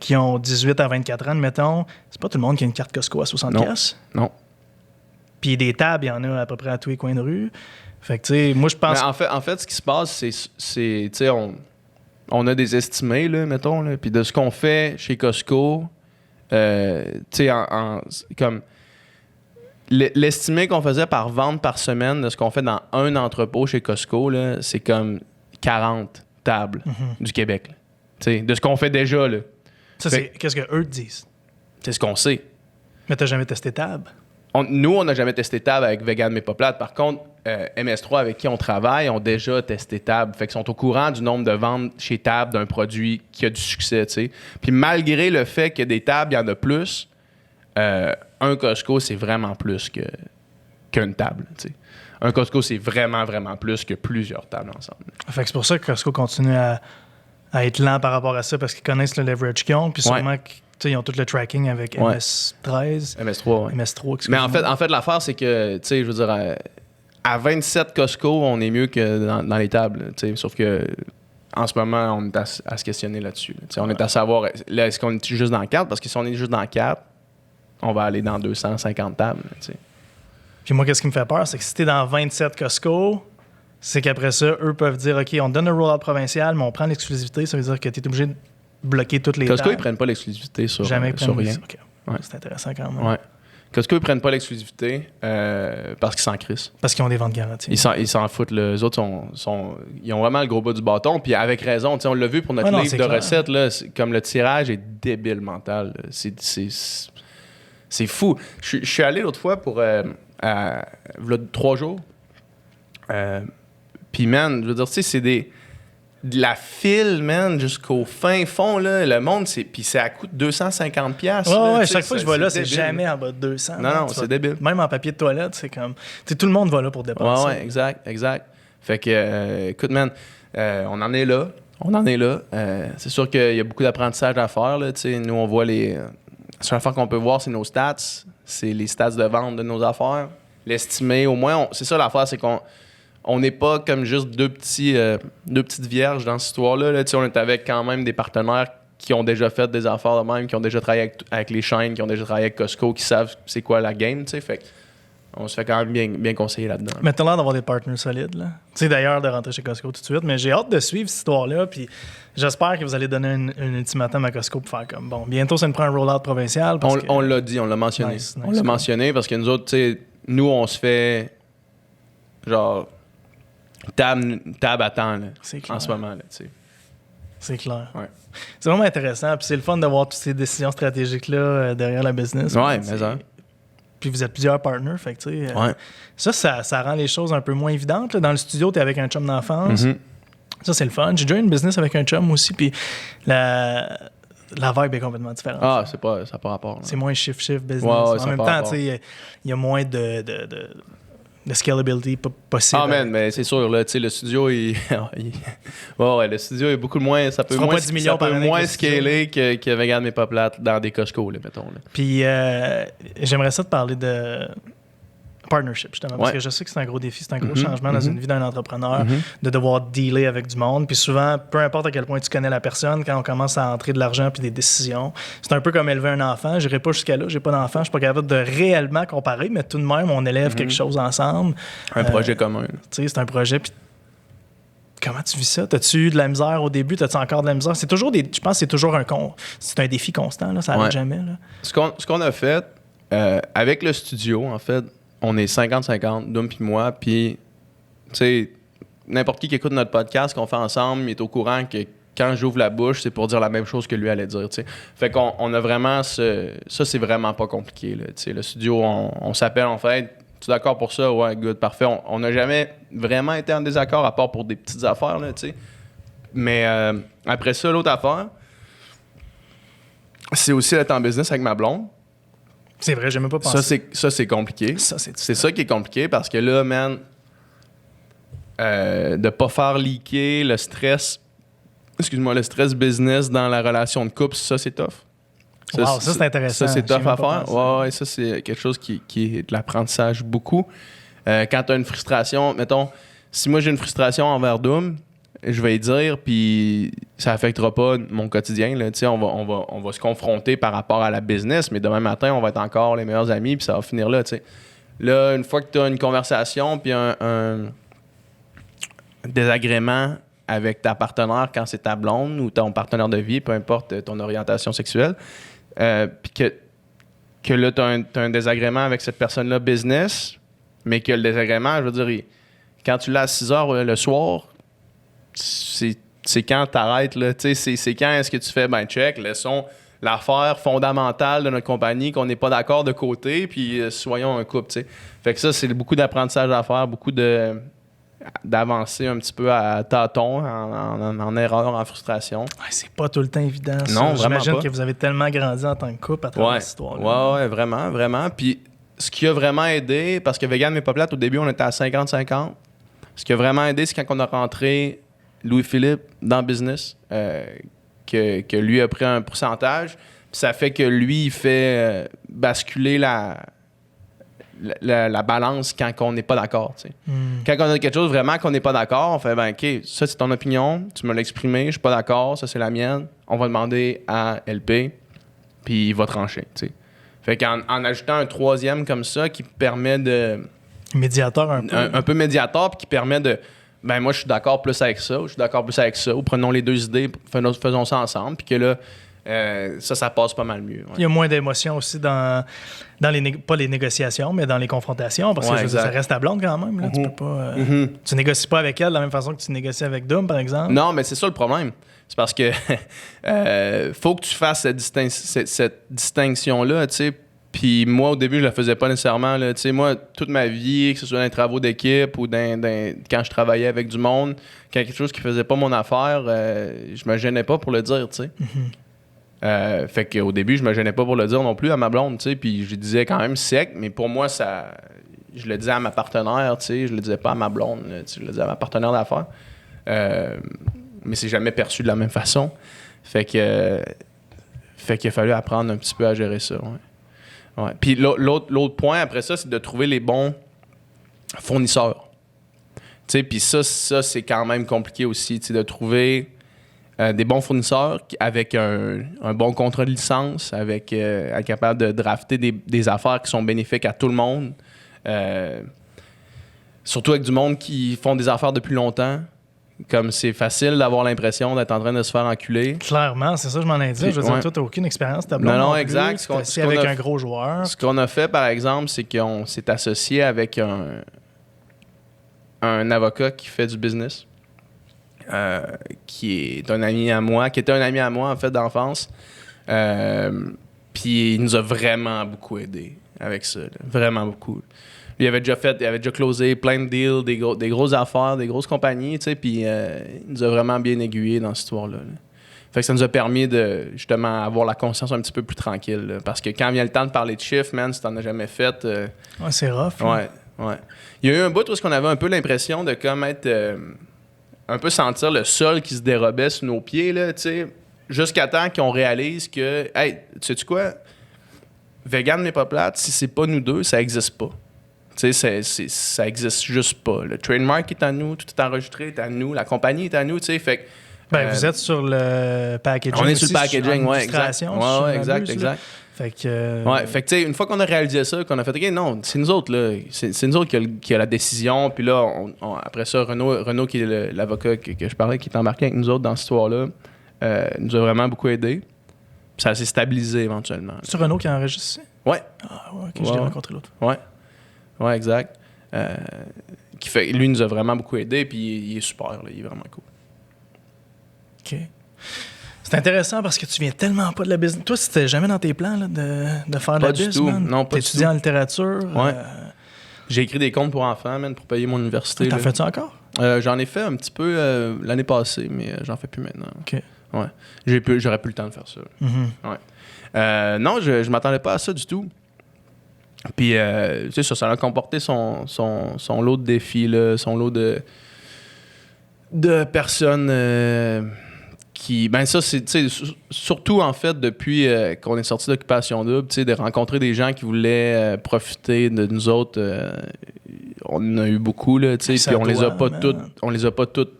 qui ont 18 à 24 ans, mettons, c'est pas tout le monde qui a une carte Costco à 60$. Non. Puis des tables, il y en a à peu près à tous les coins de rue. Fait que, tu sais, moi, je pense... Mais en fait, ce qui se passe, c'est tu sais, on a des estimés, là, mettons, là, puis de ce qu'on fait chez Costco, tu sais, comme l'estimé qu'on faisait par vente par semaine de ce qu'on fait dans un entrepôt chez Costco, là, c'est comme 40 tables du Québec. Tu sais, de ce qu'on fait déjà, là. Ça, c'est qu'est-ce qu'eux te disent? C'est ce qu'on sait. Mais t'as jamais testé Table? Nous, on n'a jamais testé Table avec Vegan mais pas plate. Par contre, MS3 avec qui on travaille ont déjà testé Table. Fait qu'ils sont au courant du nombre de ventes chez Table d'un produit qui a du succès, tu sais. Puis malgré le fait que des tables, il y en a plus, un Costco, c'est vraiment plus qu'une table, tu sais. Un Costco, c'est vraiment, vraiment plus que plusieurs tables ensemble. Fait que c'est pour ça que Costco continue à être lent par rapport à ça, parce qu'ils connaissent le leverage qu'ils ont, puis sûrement ils ont tout le tracking avec MS13. MS3, ouais. MS3, mais en fait, l'affaire, c'est que, tu sais, je veux dire, à 27 Costco, on est mieux que dans les tables, tu sais. Sauf que, en ce moment, on est à se questionner là-dessus. Là, on est à savoir, là, est-ce qu'on est juste dans 4? Parce que si on est juste dans 4, on va aller dans 250 tables, tu sais. Puis moi, qu'est-ce qui me fait peur, c'est que si t'es dans 27 Costco, c'est qu'après ça, eux peuvent dire, OK, on donne le roll-out provincial, mais on prend l'exclusivité. Ça veut dire que t'es obligé bloquer toutes les Costco, tables. ils prennent pas l'exclusivité sur, Jamais sur rien. OK. Ouais. C'est intéressant quand même. Ouais. Costco, ils prennent pas l'exclusivité parce qu'ils s'en crissent. Parce qu'ils ont des ventes garanties. Ils s'en foutent. Les autres, ils ont vraiment le gros bas du bâton. Puis avec raison. On l'a vu pour notre livre de clair. recettes. Là, comme le tirage est débile mental. C'est fou. Je suis allé l'autre fois pour... v'là 3 jours. Puis, man, je veux dire, tu sais, c'est de la file, man, jusqu'au fin fond, là. Le monde, puis ça coûte 250$. Ouais, chaque fois que je vais là, c'est jamais en bas de 200. Non, c'est débile. Même en papier de toilette, c'est comme... Tu sais, tout le monde va là pour dépenser. Ouais, exact. Fait que, écoute, man, on en est là. C'est sûr qu'il y a beaucoup d'apprentissage à faire, là. Tu sais, nous, on voit la seule affaire qu'on peut voir, c'est nos stats. C'est les stats de vente de nos affaires. L'estimer, au moins, c'est ça l'affaire, c'est qu'on n'est pas comme juste deux petites vierges dans cette histoire-là. Là. On est avec quand même des partenaires qui ont déjà fait des affaires de même, qui ont déjà travaillé avec les chaînes, qui ont déjà travaillé avec Costco, qui savent c'est quoi la game. Fait on se fait quand même bien conseiller là-dedans. Mais t'as l'air d'avoir des partenaires solides. Tu sais, d'ailleurs, de rentrer chez Costco tout de suite. Mais j'ai hâte de suivre cette histoire-là. Puis j'espère que vous allez donner un ultimatum à Costco pour faire comme bon. Bientôt, ça nous prend un rollout provincial. On l'a dit, on l'a mentionné. Nice, on l'a mentionné parce que nous autres, tu sais, nous, on se fait genre table à temps là, en ce moment. Là, c'est clair. Ouais. C'est vraiment intéressant. Puis c'est le fun d'avoir toutes ces décisions stratégiques-là derrière la business. Ouais, mais ça. Puis vous êtes plusieurs partners. Fait que, tu sais, ça rend les choses un peu moins évidentes. Là. Dans le studio, tu es avec un chum d'enfance. Mm-hmm. Ça, c'est le fun. J'ai déjà eu une business avec un chum aussi. Puis la vibe est complètement différente. Ah, ça n'a pas rapport. Là. C'est moins shift business. Ouais, en même temps, tu sais, il y a moins de scalability possible. Ah, man, mais c'est sûr, là, tu sais, le studio, le studio est beaucoup moins. Ça peut moins, 10 millions ça peut par année moins avec le studio. scaler que Vegan mais pas plate dans des Costco, là, mettons. Là. Puis j'aimerais ça te parler de partnership, justement, parce Ouais. que je sais que c'est un gros défi, c'est un gros Mm-hmm. changement dans une vie d'un entrepreneur, de devoir dealer avec du monde. Puis souvent, peu importe à quel point tu connais la personne, quand on commence à entrer de l'argent puis des décisions, c'est un peu comme élever un enfant. J'irai pas jusqu'à là, j'ai pas d'enfant, je suis pas capable de réellement comparer, mais tout de même, on élève quelque chose ensemble. Un projet commun. Tu sais, c'est un projet, puis comment tu vis ça? T'as-tu eu de la misère au début? T'as-tu encore de la misère? C'est toujours je pense que c'est toujours c'est un défi constant, là, ça n'arrête jamais. Là. Ce qu'on a fait, avec le studio, en fait, on est 50-50, Dom puis moi, puis, tu sais, n'importe qui écoute notre podcast qu'on fait ensemble, il est au courant que quand j'ouvre la bouche, c'est pour dire la même chose que lui allait dire, tu sais. Fait qu'on a vraiment ça, c'est vraiment pas compliqué, là, tu sais. Le studio, on s'appelle, on fait, hey, tu es d'accord pour ça? Ouais, good, parfait. On n'a jamais vraiment été en désaccord, à part pour des petites affaires, là, tu sais. Mais après ça, l'autre affaire, c'est aussi d'être en business avec ma blonde. C'est vrai, j'ai même pas pensé. Ça, c'est compliqué. C'est ça qui est compliqué parce que là, man, de pas faire leaker le stress business dans la relation de couple, ça, c'est tough. Ça, c'est intéressant. Ça, c'est tough J'ai à même pas faire. pensé. Ouais, ça, c'est quelque chose qui est de l'apprentissage beaucoup. Quand tu as une frustration, mettons, si moi j'ai une frustration envers Doom, je vais y dire, puis ça affectera pas mon quotidien. Là. On va se confronter par rapport à la business, mais demain matin, on va être encore les meilleurs amis, puis ça va finir là. T'sais. Là, une fois que tu as une conversation, puis un désagrément avec ta partenaire quand c'est ta blonde ou ton partenaire de vie, peu importe ton orientation sexuelle, puis que là, tu as un désagrément avec cette personne-là business, mais que le désagrément, je veux dire, quand tu l'as à 6 heures le soir, c'est quand t'arrêtes, là. C'est quand est-ce que tu fais, ben check, laissons l'affaire fondamentale de notre compagnie qu'on n'est pas d'accord de côté, puis soyons un couple, tu sais. Fait que ça, c'est beaucoup d'apprentissage à faire, beaucoup d'avancer un petit peu à tâtons, en erreur, en frustration. Ouais, c'est pas tout le temps évident. Ça. Non, vraiment J'imagine pas. que vous avez tellement grandi en tant que couple à travers cette histoire-là. Ouais, vraiment, vraiment. Puis ce qui a vraiment aidé, parce que Vegan mais pas plate, au début, on était à 50-50. Ce qui a vraiment aidé, c'est quand on a rentré Louis-Philippe dans le business, que lui a pris un pourcentage. Puis ça fait que lui, il fait basculer la balance quand on n'est pas d'accord. Tu sais. Quand on a quelque chose vraiment qu'on n'est pas d'accord, on fait ben OK, ça c'est ton opinion, tu me l'as exprimé, je suis pas d'accord, ça c'est la mienne. On va demander à LP, puis il va trancher. Tu sais. Fait qu'en ajoutant un troisième comme ça qui permet de. Médiateur un peu. Un peu médiateur, puis qui permet de ben moi, je suis d'accord plus avec ça. Ou prenons les deux idées, faisons ça ensemble. Puis que là, ça passe pas mal mieux. Ouais. Il y a moins d'émotions aussi dans pas les négociations, mais dans les confrontations, parce que ça reste ta blonde quand même. Là. Tu peux pas... Tu négocies pas avec elle de la même façon que tu négocies avec Doom, par exemple. Non, mais c'est ça le problème. C'est parce que faut que tu fasses cette distinction-là, tu sais. Puis moi, au début, je la faisais pas nécessairement. Là. Tu sais, moi, toute ma vie, que ce soit dans les travaux d'équipe ou quand je travaillais avec du monde, quand quelque chose qui faisait pas mon affaire, je me gênais pas pour le dire, tu sais. Fait qu'au début, je me gênais pas pour le dire non plus à ma blonde, tu sais. Puis je disais quand même sec, mais pour moi, je le disais à ma partenaire, tu sais. Je le disais pas à ma blonde, là, tu sais, je le disais à ma partenaire d'affaires. Mais c'est jamais perçu de la même façon. Fait qu'il a fallu apprendre un petit peu à gérer ça. Ouais. Puis l'autre point après ça, c'est de trouver les bons fournisseurs. Tu sais, puis ça c'est quand même compliqué aussi, tu sais, de trouver des bons fournisseurs avec un bon contrat de licence, avec être capable de drafter des affaires qui sont bénéfiques à tout le monde. Surtout avec du monde qui font des affaires depuis longtemps. Comme c'est facile d'avoir l'impression d'être en train de se faire enculer. Clairement, c'est ça, je m'en ai dit. Je veux dire, toi, tu n'as aucune expérience. Non, exact. C'est avec un gros joueur. Ce qu'on a fait, par exemple, c'est qu'on s'est associé avec un avocat qui fait du business, qui était un ami à moi, en fait, d'enfance. Puis il nous a vraiment beaucoup aidé avec ça. Là. Vraiment beaucoup. Il avait déjà closé plein de deals, des grosses affaires, des grosses compagnies, tu sais, puis il nous a vraiment bien aiguillés dans cette histoire-là. Là. Fait que ça nous a permis de, justement, avoir la conscience un petit peu plus tranquille. Là, parce que quand vient le temps de parler de chiffres, man, si t'en as jamais fait... Ouais, c'est rough. Ouais. Il y a eu un bout où on avait un peu l'impression de comme être... un peu sentir le sol qui se dérobait sous nos pieds, là, tu sais, jusqu'à temps qu'on réalise que, hey, tu sais-tu quoi? Vegan n'est pas plate, si c'est pas nous deux, ça existe pas. Tu sais, ça existe juste pas. Le trademark est à nous, tout est enregistré, est à nous, la compagnie est à nous, tu sais, fait que... vous êtes sur le packaging. On est sur le packaging, ouais, exact. Ouais, exact. Fait que... Ouais, fait que, tu sais, une fois qu'on a réalisé ça, qu'on a fait, OK, non, c'est nous autres, là. C'est nous autres qui a la décision. Puis là, après ça, Renaud qui est l'avocat que je parlais, qui est embarqué avec nous autres dans cette histoire-là, nous a vraiment beaucoup aidé. Puis ça s'est stabilisé éventuellement. C'est Renaud qui a enregistré? Ouais. Ah, ouais, que je l'ai rencontré l'autre. Ouais, exact. Lui nous a vraiment beaucoup aidé, puis il est super, là, il est vraiment cool. OK. C'est intéressant parce que tu viens tellement pas de la business. Toi, c'était jamais dans tes plans là, de faire de la business, man? Non, pas du tout. T'étudies en littérature. Ouais. J'ai écrit des comptes pour enfants, man, pour payer mon université. T'en fais-tu encore? J'en ai fait un petit peu l'année passée, mais j'en fais plus maintenant. OK. Ouais. J'aurais plus le temps de faire ça. Mm-hmm. Ouais. Non, je m'attendais pas à ça du tout. Puis, tu sais, ça a comporté son lot de défis, là, son lot de personnes qui... Ben ça, c'est, tu sais, surtout, en fait, depuis qu'on est sorti d'Occupation Double, tu sais, de rencontrer des gens qui voulaient profiter de nous autres. On en a eu beaucoup, là, tu sais, puis on les a pas toutes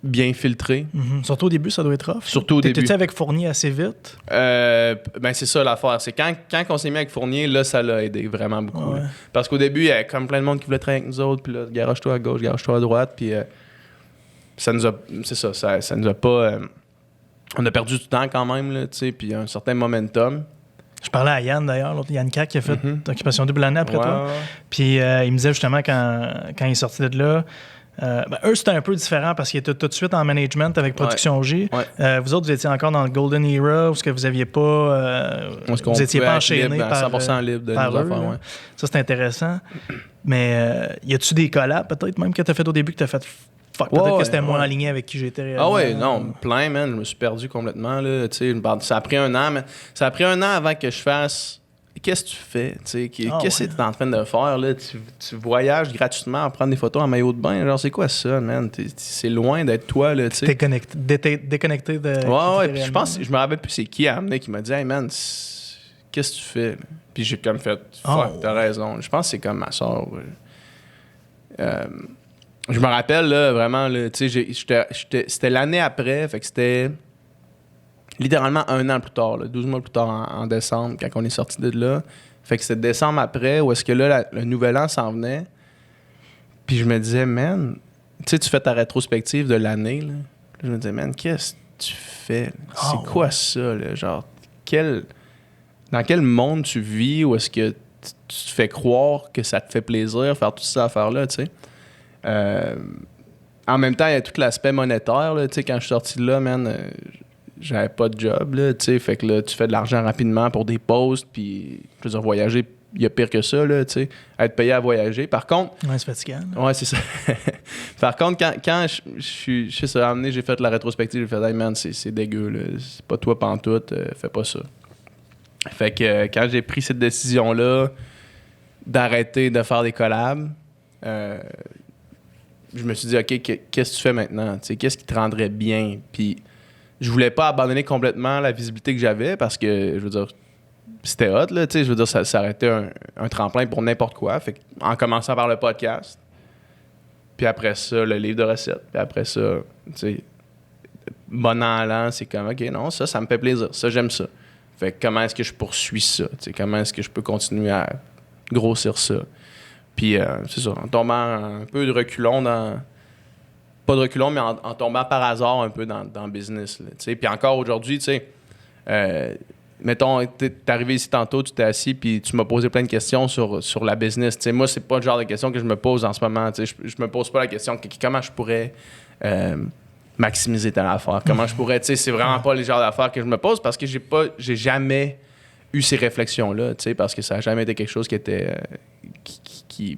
bien filtrés. Mm-hmm. Surtout au début, ça doit être rough. Surtout au début. T'étais-tu avec Fournier assez vite? Ben c'est ça l'affaire. C'est quand on s'est mis avec Fournier, là, ça l'a aidé vraiment beaucoup. Ouais. Parce qu'au début, il y avait comme plein de monde qui voulait travailler avec nous autres, puis là, garage-toi à gauche, garage-toi à droite, puis ça nous a... C'est ça nous a pas... on a perdu du temps quand même, là, tu sais, puis un certain momentum. Je parlais à Yann, d'ailleurs, l'autre Yann Cac qui a fait Occupation Double l'année après toi. Ouais. Puis il me disait justement, quand il est sorti de là... eux, c'était un peu différent parce qu'ils étaient tout de suite en management avec Production J. Ouais. Vous autres, vous étiez encore dans le Golden Era où ce que vous n'aviez pas... vous n'étiez pas enchaîné par 100% libre de nos affaires. Ouais. Ça, c'est intéressant. Mais y a-tu des collabs peut-être même que tu as fait au début que tu as fait... peut-être que c'était moins aligné avec qui j'étais réellement. Ah ouais, non, plein, man. Je me suis perdu complètement. Là. Ça a pris un an, mais ça a pris un an avant que je fasse... Qu'est-ce que tu fais? Qu'est-ce que tu es en train de faire? Là? Tu voyages gratuitement à prendre des photos en maillot de bain. Genre, c'est quoi ça, man? C'est loin d'être toi. Là, déconnecté de... Ouais, puis je me rappelle plus c'est qui a amené qui m'a dit « Hey, man, qu'est-ce que tu fais? » Puis j'ai comme fait « Fuck, t'as raison. » Je pense que c'est comme ma soeur. Je me rappelle, là, vraiment, là, c'était l'année après, fait que c'était... littéralement 1 an plus tard, là, 12 mois plus tard, en décembre, quand on est sorti de là. Fait que c'était décembre après, où est-ce que là, le nouvel an s'en venait. Puis je me disais, man, tu fais ta rétrospective de l'année, là. Je me disais, man, qu'est-ce que tu fais? C'est quoi ça, là? Genre, dans quel monde tu vis où est-ce que tu te fais croire que ça te fait plaisir faire toutes ces affaires-là, tu sais? En même temps, il y a tout l'aspect monétaire, là, tu sais, quand je suis sorti de là, man, j'avais pas de job, là, tu sais, fait que là, tu fais de l'argent rapidement pour des posts, puis, je veux dire, voyager, il y a pire que ça, là, tu sais, être payé à voyager. Par contre... Ouais, c'est fatigant. Ouais, c'est ça. Par contre, quand je suis ça, amené, j'ai fait la rétrospective, j'ai fait, hey man, c'est dégueu, là. C'est pas toi pantoute, fais pas ça. Fait que quand j'ai pris cette décision-là d'arrêter de faire des collabs, je me suis dit, OK, qu'est-ce que tu fais maintenant? T'sais, qu'est-ce qui te rendrait bien? Puis je voulais pas abandonner complètement la visibilité que j'avais parce que, je veux dire, c'était hot, là, tu sais, je veux dire, ça aurait été un tremplin pour n'importe quoi. Fait en commençant par le podcast, puis après ça, le livre de recettes, puis après ça, tu sais, bon an l'an, c'est comme, OK, non, ça me fait plaisir, ça, j'aime ça. Fait que comment est-ce que je poursuis ça? Tu sais, comment est-ce que je peux continuer à grossir ça? Puis, c'est ça, en tombant un peu de reculons pas de reculons, mais en tombant par hasard un peu dans le business, là, tu sais. Puis encore aujourd'hui, tu sais, mettons, t'es arrivé ici tantôt, tu t'es assis, puis tu m'as posé plein de questions sur la business. T'sais, moi, c'est pas le genre de questions que je me pose en ce moment. Je me pose pas la question comment je pourrais maximiser telle affaire. Comment je pourrais... C'est vraiment pas le genre d'affaires que je me pose parce que j'ai jamais eu ces réflexions-là, parce que ça a jamais été quelque chose qui était... qui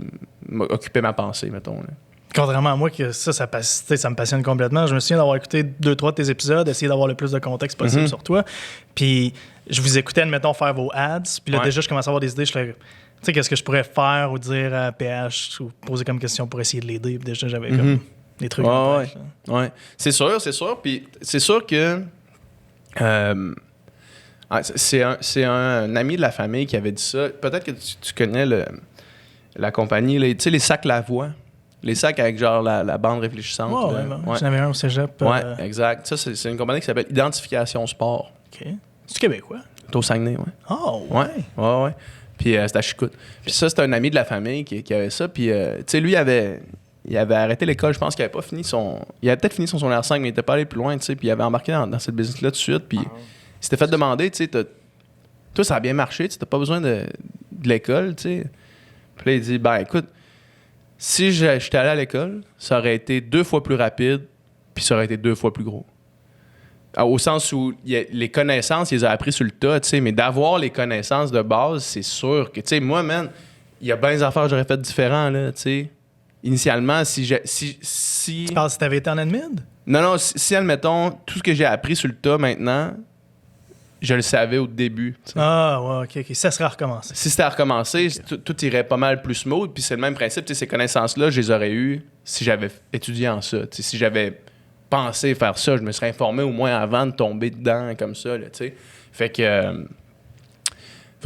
m'occupait ma pensée, mettons. Là. Contrairement à moi, que ça me passionne complètement. Je me souviens d'avoir écouté 2-3 de tes épisodes, essayer d'avoir le plus de contexte possible sur toi. Puis je vous écoutais, admettons, faire vos ads. Puis là, déjà, je commençais à avoir des idées. Je suis là, tu sais, qu'est-ce que je pourrais faire ou dire à PH ou poser comme question pour essayer de l'aider. Puis déjà, j'avais comme des trucs. Ouais. C'est sûr. Puis c'est sûr que c'est un ami de la famille qui avait dit ça. Peut-être que tu connais la compagnie, tu sais, les sacs Lavoie. Les sacs avec genre la bande réfléchissante. J'en avais un au cégep. Ouais, exact. Ça, c'est une compagnie qui s'appelle Identification Sport. OK. C'est québécois? C'est au Saguenay, ouais. Oh, ouais. Ouais. Puis c'est à Chicoute. Puis ça, c'est un ami de la famille qui avait ça. Puis, tu sais, lui, il avait arrêté l'école. Je pense qu'il avait pas fini il avait peut-être fini son secondaire 5, mais il était pas allé plus loin, tu sais. Puis il avait embarqué dans cette business-là tout de suite. Puis il s'était fait demander, tu sais, toi, ça a bien marché, tu n'as pas besoin de l'école, tu sais. Puis là, il dit, ben écoute, si j'étais allé à l'école, ça aurait été 2 fois plus rapide, puis ça aurait été 2 fois plus gros. Au sens où les connaissances, il les a appris sur le tas, tu sais, mais d'avoir les connaissances de base, c'est sûr que, tu sais, moi, man, il y a bien des affaires que j'aurais faites différents, là, tu sais. Initialement, si... Tu parles si t'avais été en admin? Non, si, admettons, tout ce que j'ai appris sur le tas maintenant, je le savais au début. T'sais. Ah, ouais, OK. Ça serait à recommencer. Si c'était à recommencer, tout irait pas mal plus smooth. Puis c'est le même principe. Ces connaissances-là, je les aurais eues si j'avais étudié en ça. T'sais, si j'avais pensé faire ça, je me serais informé au moins avant de tomber dedans comme ça. Là, fait que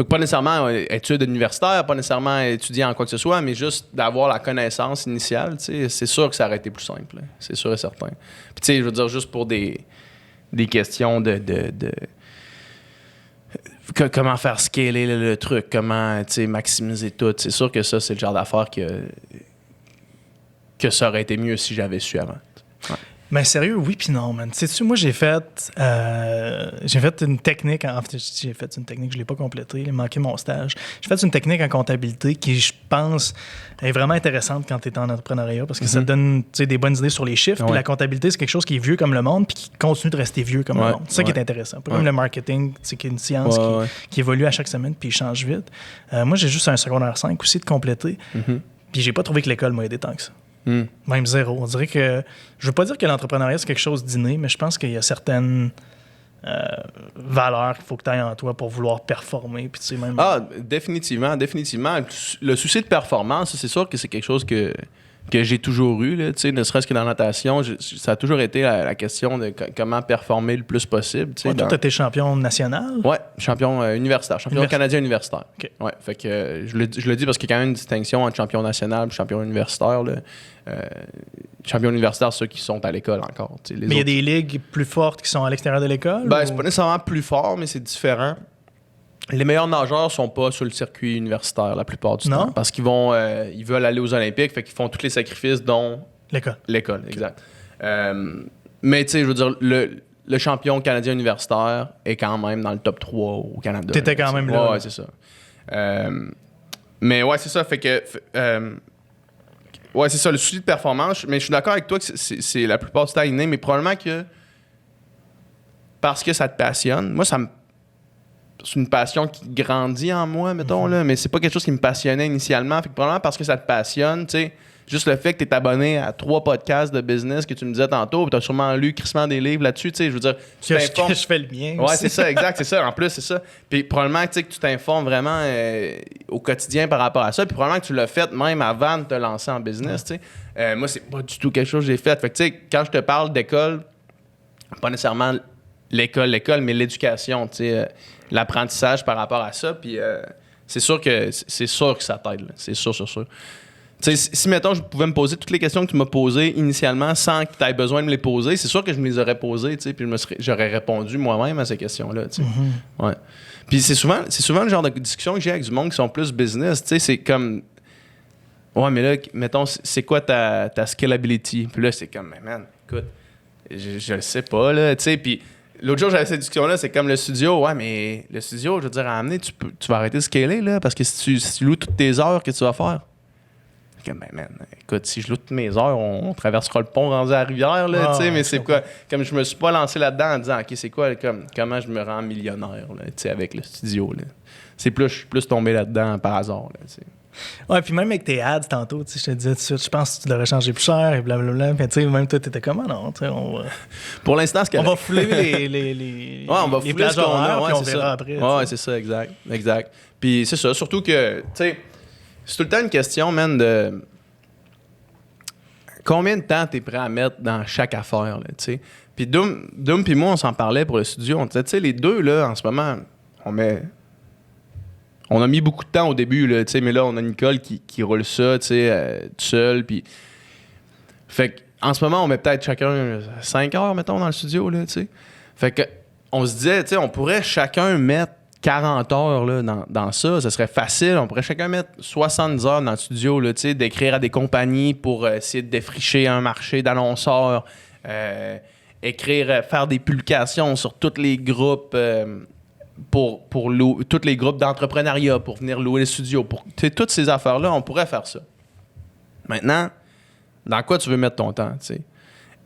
pas nécessairement études universitaires, pas nécessairement étudier en quoi que ce soit, mais juste d'avoir la connaissance initiale, c'est sûr que ça aurait été plus simple. Là. C'est sûr et certain. Puis tu sais, je veux dire, juste pour des questions de comment faire scaler le truc, comment maximiser tout. C'est sûr que ça, c'est le genre d'affaire que ça aurait été mieux si j'avais su avant. Ouais. Mais sérieux, oui puis non, man. Sais-tu, moi, j'ai fait une technique. En fait, j'ai fait une technique, je ne l'ai pas complétée, il manquait mon stage. J'ai fait une technique en comptabilité qui, je pense, est vraiment intéressante quand tu es en entrepreneuriat parce que ça te donne des bonnes idées sur les chiffres. Puis la comptabilité, c'est quelque chose qui est vieux comme le monde puis qui continue de rester vieux comme le monde. C'est ça qui est intéressant. Pas comme le marketing, qui est une science qui évolue à chaque semaine puis il change vite. Moi, j'ai juste un secondaire 5 aussi de compléter. Puis j'ai pas trouvé que l'école m'a aidé tant que ça. Même zéro. On dirait que... Je veux pas dire que l'entrepreneuriat, c'est quelque chose d'inné, mais je pense qu'il y a certaines valeurs qu'il faut que tu ailles en toi pour vouloir performer. Puis, tu sais, même... Définitivement. Le souci de performance, c'est sûr que c'est quelque chose que j'ai toujours eu, là, ne serait-ce que dans la natation. Ça a toujours été la question de comment performer le plus possible. Toi, tu étais champion national? Oui, champion universitaire, champion canadien universitaire. Okay. Ouais, fait que je le dis parce qu'il y a quand même une distinction entre champion national et champion universitaire. Là. Champion universitaire, ceux qui sont à l'école encore. Mais il y a des ligues plus fortes qui sont à l'extérieur de l'école? C'est pas nécessairement plus fort, mais c'est différent. Les meilleurs nageurs sont pas sur le circuit universitaire la plupart du temps parce qu'ils veulent aller aux Olympiques, fait qu'ils font tous les sacrifices dont L'école. Exact. Mais tu sais, je veux dire, le champion canadien universitaire est quand même dans le top 3 au Canada. T'étais quand même là. Ouais, c'est ça. Mais ouais, c'est ça. Fait que... ouais, c'est ça, le souci de performance. Mais je suis d'accord avec toi que c'est la plupart du temps inné, mais probablement que parce que ça te passionne. Moi, c'est une passion qui grandit en moi, mettons, là, mais c'est pas quelque chose qui me passionnait initialement. Fait que probablement parce que ça te passionne, tu sais, juste le fait que tu es abonné à 3 podcasts de business que tu me disais tantôt, puis tu as sûrement lu crissement des livres là-dessus, tu sais, je veux dire, tu t'informes. Je fais le mien. Ouais, c'est ça, exact, c'est ça. En plus, c'est ça. Puis probablement que tu t'informes vraiment au quotidien par rapport à ça, puis probablement que tu l'as fait même avant de te lancer en business, tu sais. Moi, c'est pas du tout quelque chose que j'ai fait. Fait que, tu sais, quand je te parle d'école, pas nécessairement l'école, mais l'éducation, tu sais, l'apprentissage par rapport à ça, puis c'est sûr que ça t'aide, là. C'est sûr. Tu sais, si, mettons, je pouvais me poser toutes les questions que tu m'as posées initialement sans que tu aies besoin de me les poser, c'est sûr que je me les aurais posées, tu sais, puis j'aurais répondu moi-même à ces questions-là, tu sais. Ouais. Puis c'est souvent le genre de discussion que j'ai avec du monde qui sont plus business, tu sais, c'est comme... Ouais, mais là, mettons, c'est quoi ta scalability? Puis là, c'est comme, man, écoute, je le sais pas, là, tu sais, puis... L'autre jour, j'avais cette discussion-là, c'est comme le studio. Ouais, mais le studio, je veux dire, à amener, tu vas arrêter de scaler, là, parce que si tu loues toutes tes heures, qu'est-ce que tu vas faire? Ben, man, écoute, si je loue toutes mes heures, on traversera le pont rendu à la rivière, là, tu sais, mais c'est quoi? Comme je me suis pas lancé là-dedans en disant, OK, c'est quoi, comment je me rends millionnaire, là, tu sais, avec le studio, là. C'est plus, je suis plus tombé là-dedans par hasard, là, tu sais. Ouais, puis même avec tes ads tantôt, tu sais, je te disais tout de suite, je pense que tu devrais changer plus cher et blablabla. Puis tu sais, même toi, t'étais comment, non? Tu sais, pour l'instant, c'est correct. On va fouler les ouais, on va fouler ce qu'on a, puis on c'est verra ça. après. Ouais, c'est ça, exact. Puis c'est ça, surtout que, tu sais, c'est tout le temps une question, man, de combien de temps t'es prêt à mettre dans chaque affaire, là, tu sais. Puis Doom puis moi, on s'en parlait pour le studio. On disait, tu sais, les deux, là, en ce moment, on a mis beaucoup de temps au début, là, mais là, on a Nicole qui roule ça, tout seul. Puis... Fait qu'en ce moment, on met peut-être chacun 5 heures, mettons, dans le studio, là, t'sais. Fait que on se disait, on pourrait chacun mettre 40 heures là, dans ça. Ça serait facile. On pourrait chacun mettre 70 heures dans le studio, là, d'écrire à des compagnies pour essayer de défricher un marché d'annonceurs, faire des publications sur tous les groupes... pour tous les groupes d'entrepreneuriat, pour venir louer les studios, toutes ces affaires-là, on pourrait faire ça. Maintenant, dans quoi tu veux mettre ton temps, tu sais?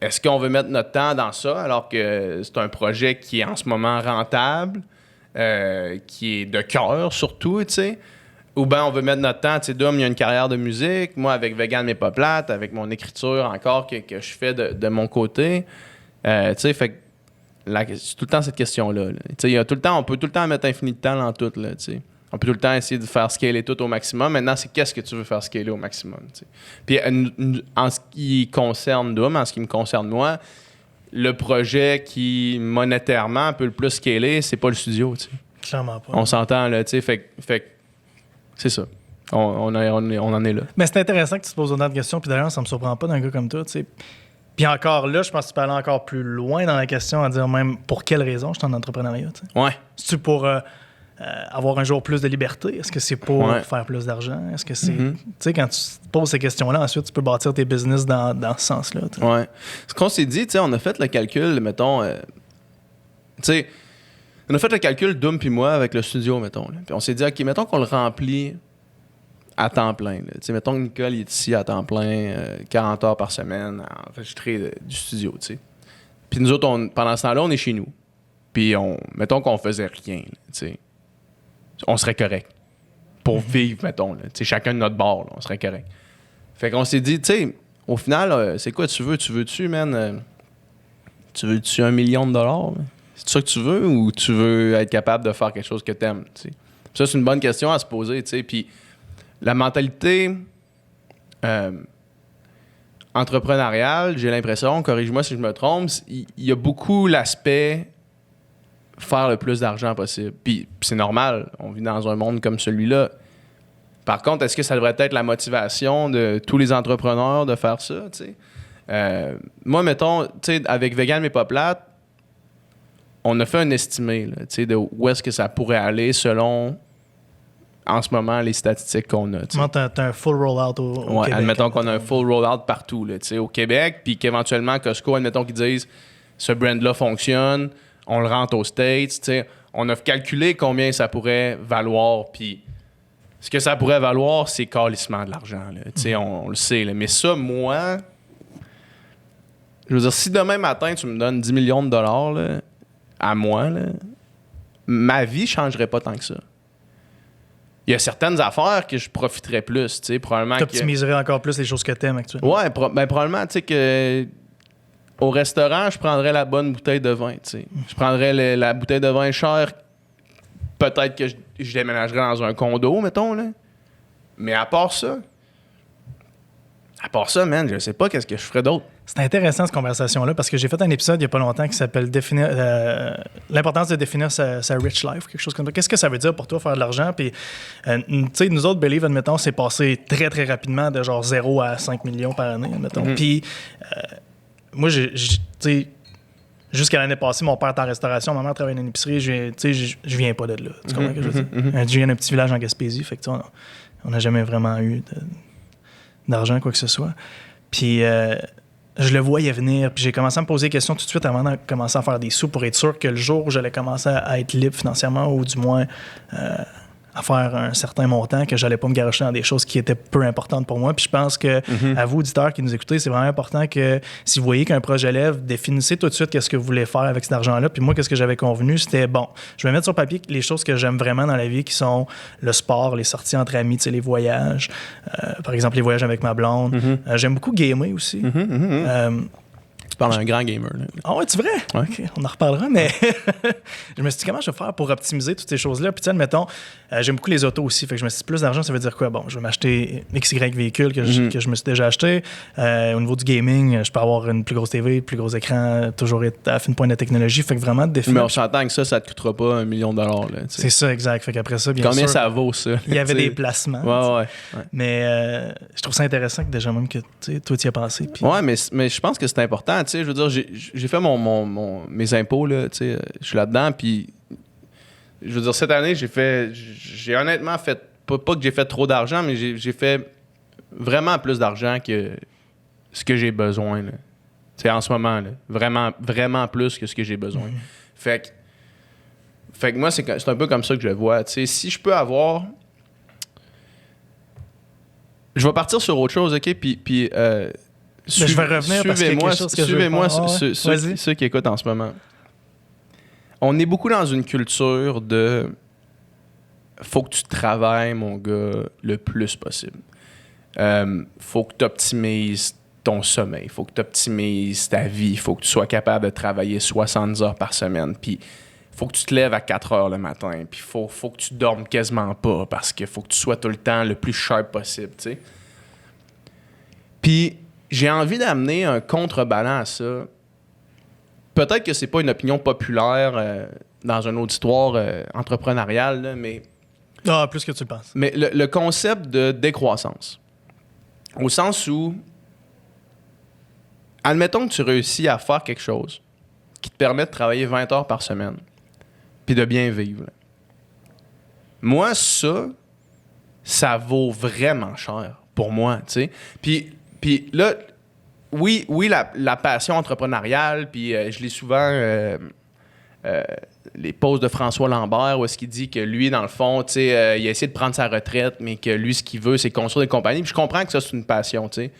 Est-ce qu'on veut mettre notre temps dans ça alors que c'est un projet qui est en ce moment rentable, qui est de cœur surtout, tu sais? Ou bien on veut mettre notre temps, tu sais, Dom, il y a une carrière de musique, moi avec Vegan mais pas plate, avec mon écriture encore que je fais de mon côté, tu sais, fait que c'est tout le temps cette question-là. On peut tout le temps mettre infini de temps dans tout. Là, on peut tout le temps essayer de faire scaler tout au maximum. Maintenant, c'est qu'est-ce que tu veux faire scaler au maximum. T'sais. Puis en ce qui concerne Doom, en ce qui me concerne moi, le projet qui monétairement peut le plus scaler, c'est pas le studio. T'sais. Clairement pas. On s'entend, là. Fait c'est ça. On en est là. Mais c'est intéressant que tu te poses autant de questions. Puis d'ailleurs, ça me surprend pas d'un gars comme toi. T'sais. Puis encore là, je pense que tu peux aller encore plus loin dans la question, à dire même pour quelle raison je suis en entrepreneuriat. T'sais. Ouais. C'est-tu pour avoir un jour plus de liberté? Est-ce que c'est pour faire plus d'argent? Est-ce que c'est... Tu sais, quand tu te poses ces questions-là, ensuite, tu peux bâtir tes business dans ce sens-là. T'sais. Ouais. Ce qu'on s'est dit, tu sais, on a fait le calcul, mettons... tu sais, on a fait le calcul, Doom puis moi, avec le studio, mettons. Là. Puis on s'est dit, OK, mettons qu'on le remplit à temps plein. Mettons que Nicole il est ici à temps plein, 40 heures par semaine, à enregistrer du studio. T'sais. Puis nous autres, pendant ce temps-là, on est chez nous. Puis mettons qu'on faisait rien. T'sais. On serait correct. Pour vivre, mettons. Là, chacun de notre bord, là, on serait correct. Fait qu'on s'est dit, tu sais, au final, c'est quoi tu veux? Tu veux-tu, man? Tu veux-tu $1 million? C'est ça que tu veux ou tu veux être capable de faire quelque chose que t'aimes? T'sais? Ça, c'est une bonne question à se poser. Puis la mentalité entrepreneuriale, j'ai l'impression, corrige-moi si je me trompe, il y a beaucoup l'aspect faire le plus d'argent possible. Puis c'est normal, on vit dans un monde comme celui-là. Par contre, est-ce que ça devrait être la motivation de tous les entrepreneurs de faire ça? T'sais? Moi, mettons, avec Vegan mais pas plate, on a fait un estimé là, de où est-ce que ça pourrait aller selon en ce moment les statistiques qu'on a. Comment t'as un full rollout au Québec? Admettons qu'on a un full rollout partout là, au Québec, puis qu'éventuellement Costco, admettons qu'ils disent ce brand-là fonctionne, on le rentre aux States, on a calculé combien ça pourrait valoir, puis ce que ça pourrait valoir, c'est calissement de l'argent. Là, on le sait. Là. Mais ça, moi, je veux dire, si demain matin, tu me donnes 10 millions de dollars là, à moi, là, ma vie ne changerait pas tant que ça. Il y a certaines affaires que je profiterais plus, probablement. Tu optimiserais encore plus les choses que tu aimes actuellement. Ouais, probablement, que au restaurant, je prendrais la bonne bouteille de vin, Je prendrais la bouteille de vin chère. Peut-être que je déménagerais dans un condo, mettons, là. Mais à part ça, man, je sais pas qu'est-ce que je ferais d'autre. C'est intéressant, cette conversation-là, parce que j'ai fait un épisode il n'y a pas longtemps qui s'appelle l'importance de définir sa rich life, quelque chose comme ça. Qu'est-ce que ça veut dire pour toi, faire de l'argent? Puis, tu sais, nous autres, Believe, admettons, c'est passé très, très rapidement de genre 0 à 5 millions par année, admettons. Puis, moi, tu sais, jusqu'à l'année passée, mon père était en restauration, ma mère travaillait dans une épicerie, je viens pas de là. Tu comprends ce que je veux dire? Je viens d'un petit village en Gaspésie, fait que on n'a jamais vraiment eu d'argent, quoi que ce soit. Puis, je le voyais venir, puis j'ai commencé à me poser des questions tout de suite avant de commencer à faire des sous pour être sûr que le jour où j'allais commencer à être libre financièrement, ou du moins à faire un certain montant, que j'allais pas me garocher dans des choses qui étaient peu importantes pour moi. Puis je pense que à vous, auditeurs qui nous écoutez, c'est vraiment important que si vous voyez qu'un projet lève, définissez tout de suite qu'est-ce que vous voulez faire avec cet argent-là. Puis moi, qu'est-ce que j'avais convenu, c'était bon, je vais mettre sur papier les choses que j'aime vraiment dans la vie, qui sont le sport, les sorties entre amis, les voyages, par exemple les voyages avec ma blonde. J'aime beaucoup gamer aussi. Tu parles d'un grand gamer. Là. Ah ouais, c'est vrai? Ouais. Okay, on en reparlera, mais je me suis dit comment je vais faire pour optimiser toutes ces choses-là. Puis, admettons, j'aime beaucoup les autos aussi. Fait que je me suis dit, plus d'argent, ça veut dire quoi? Bon, je vais m'acheter XY véhicule que je me suis déjà acheté. Au niveau du gaming, je peux avoir une plus grosse TV, plus gros écran, toujours être à la fine pointe de la technologie. Fait que vraiment, définir. Mais on s'entend que ça te coûtera pas $1 million. Là, c'est ça, exact. Fait qu'après ça, bien combien sûr, ça vaut, ça? Il y avait des placements. Ouais. Mais je trouve ça intéressant que déjà même que toi, tu y as pensé. Puis... Ouais, mais je pense que c'est important. Je veux dire, j'ai fait mes impôts, là, je suis là-dedans, puis je veux dire, cette année, j'ai honnêtement fait, pas que j'ai fait trop d'argent, mais j'ai fait vraiment plus d'argent que ce que j'ai besoin, là. En ce moment, là, vraiment, vraiment plus que ce que j'ai besoin. Fait que moi, c'est un peu comme ça que je le vois. Si je peux avoir... Je vais partir sur autre chose, OK? Puis je vais revenir parce qu'il y a quelque chose que suivez-moi je ceux qui écoutent en ce moment. On est beaucoup dans une culture de faut que tu travailles, mon gars, le plus possible. Faut que tu optimises ton sommeil, faut que tu optimises ta vie, faut que tu sois capable de travailler 60 heures par semaine, puis faut que tu te lèves à 4 heures le matin, puis faut que tu dormes quasiment pas parce qu'il faut que tu sois tout le temps le plus sharp possible, tu sais. Puis j'ai envie d'amener un contrebalance à ça. Peut-être que c'est pas une opinion populaire dans un auditoire entrepreneurial, là, mais... Ah, plus que tu le penses. Mais le concept de décroissance. Au sens où, admettons que tu réussis à faire quelque chose qui te permet de travailler 20 heures par semaine puis de bien vivre. Là. Moi, ça vaut vraiment cher pour moi, tu sais. Puis là, oui, la passion entrepreneuriale, puis je lis souvent les posts de François Lambert où est-ce qu'il dit que lui, dans le fond, tu sais, il a essayé de prendre sa retraite, mais que lui, ce qu'il veut, c'est construire des compagnies. Puis je comprends que ça, c'est une passion, tu sais.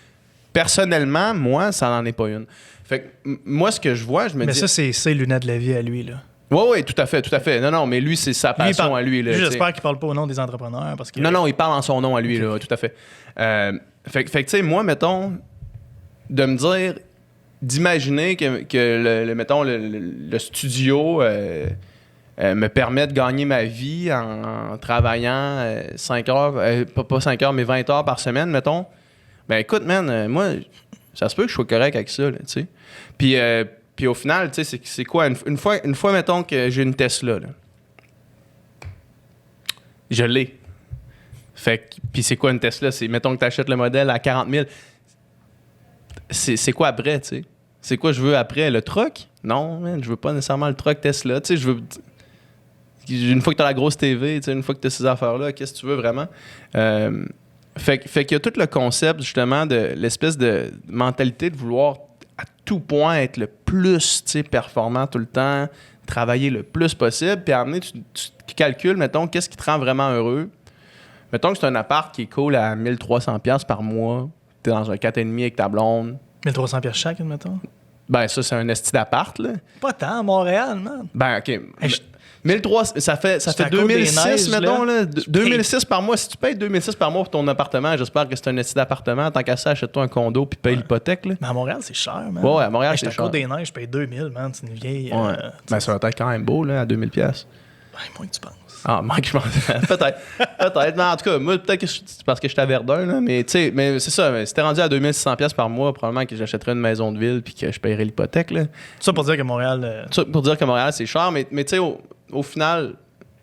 Personnellement, moi, ça n'en est pas une. Fait que moi, ce que je vois, je me dis... Mais ça, c'est ses lunettes de la vie à lui, là. Oui, tout à fait. Non, mais lui, c'est sa passion à lui. Là, j'espère qu'il parle pas au nom des entrepreneurs. Parce que... Non, il parle en son nom à lui, là, tout à fait. Fait que tu sais, moi, mettons, de me dire, d'imaginer que mettons, le studio me permet de gagner ma vie en travaillant 5 heures, pas 5 heures, mais 20 heures par semaine, mettons. Ben écoute, man, moi, ça se peut que je sois correct avec ça, tu sais. Puis au final, tu sais, c'est quoi? Une fois, mettons que j'ai une Tesla, là. Je l'ai. Puis c'est quoi une Tesla? C'est, mettons que tu achètes le modèle à 40 000. C'est quoi après, tu sais? C'est quoi je veux après? Le truck? Non, man, je veux pas nécessairement le truck Tesla. Tu sais, je veux... une fois que tu as la grosse TV, une fois que tu as ces affaires-là, qu'est-ce que tu veux vraiment? Fait qu'il y a tout le concept, justement, de l'espèce de mentalité de vouloir à tout point être le plus performant tout le temps, travailler le plus possible, puis à amener, tu calcules, mettons, qu'est-ce qui te rend vraiment heureux. Mettons que c'est un appart qui est cool à 1300$ par mois, t'es dans un 4,5 avec ta blonde. 1300$ chaque, mettons? Ben ça, c'est un esti d'appart, là. Pas tant, à Montréal, man. Ben, OK. 1300, ça fait 2006, neiges, mettons, là. 2006 par mois. Si tu payes 2006 par mois pour ton appartement, j'espère que c'est un esti d'appartement. Tant qu'à ça, achète-toi un condo puis paye l'hypothèque, là. Mais à Montréal, c'est cher, man. Ouais, à Montréal, c'est cher. Je suis à Côte-des-Neiges, je paye 2000, man. C'est une vieille... Ouais. Ben, ça va être quand même beau, là, à 2000$. Ben, moins que tu penses. Ah, Mike, je pense. Peut-être. Mais en tout cas, moi, peut-être que c'est parce que je suis à Verdun, là. Mais, tu sais, mais c'est ça. Mais si t'es rendu à 2600$ par mois, probablement que j'achèterais une maison de ville puis que je paierais l'hypothèque, là. Ça pour dire que Montréal... Ça pour dire que Montréal, c'est cher. Mais tu sais, au final,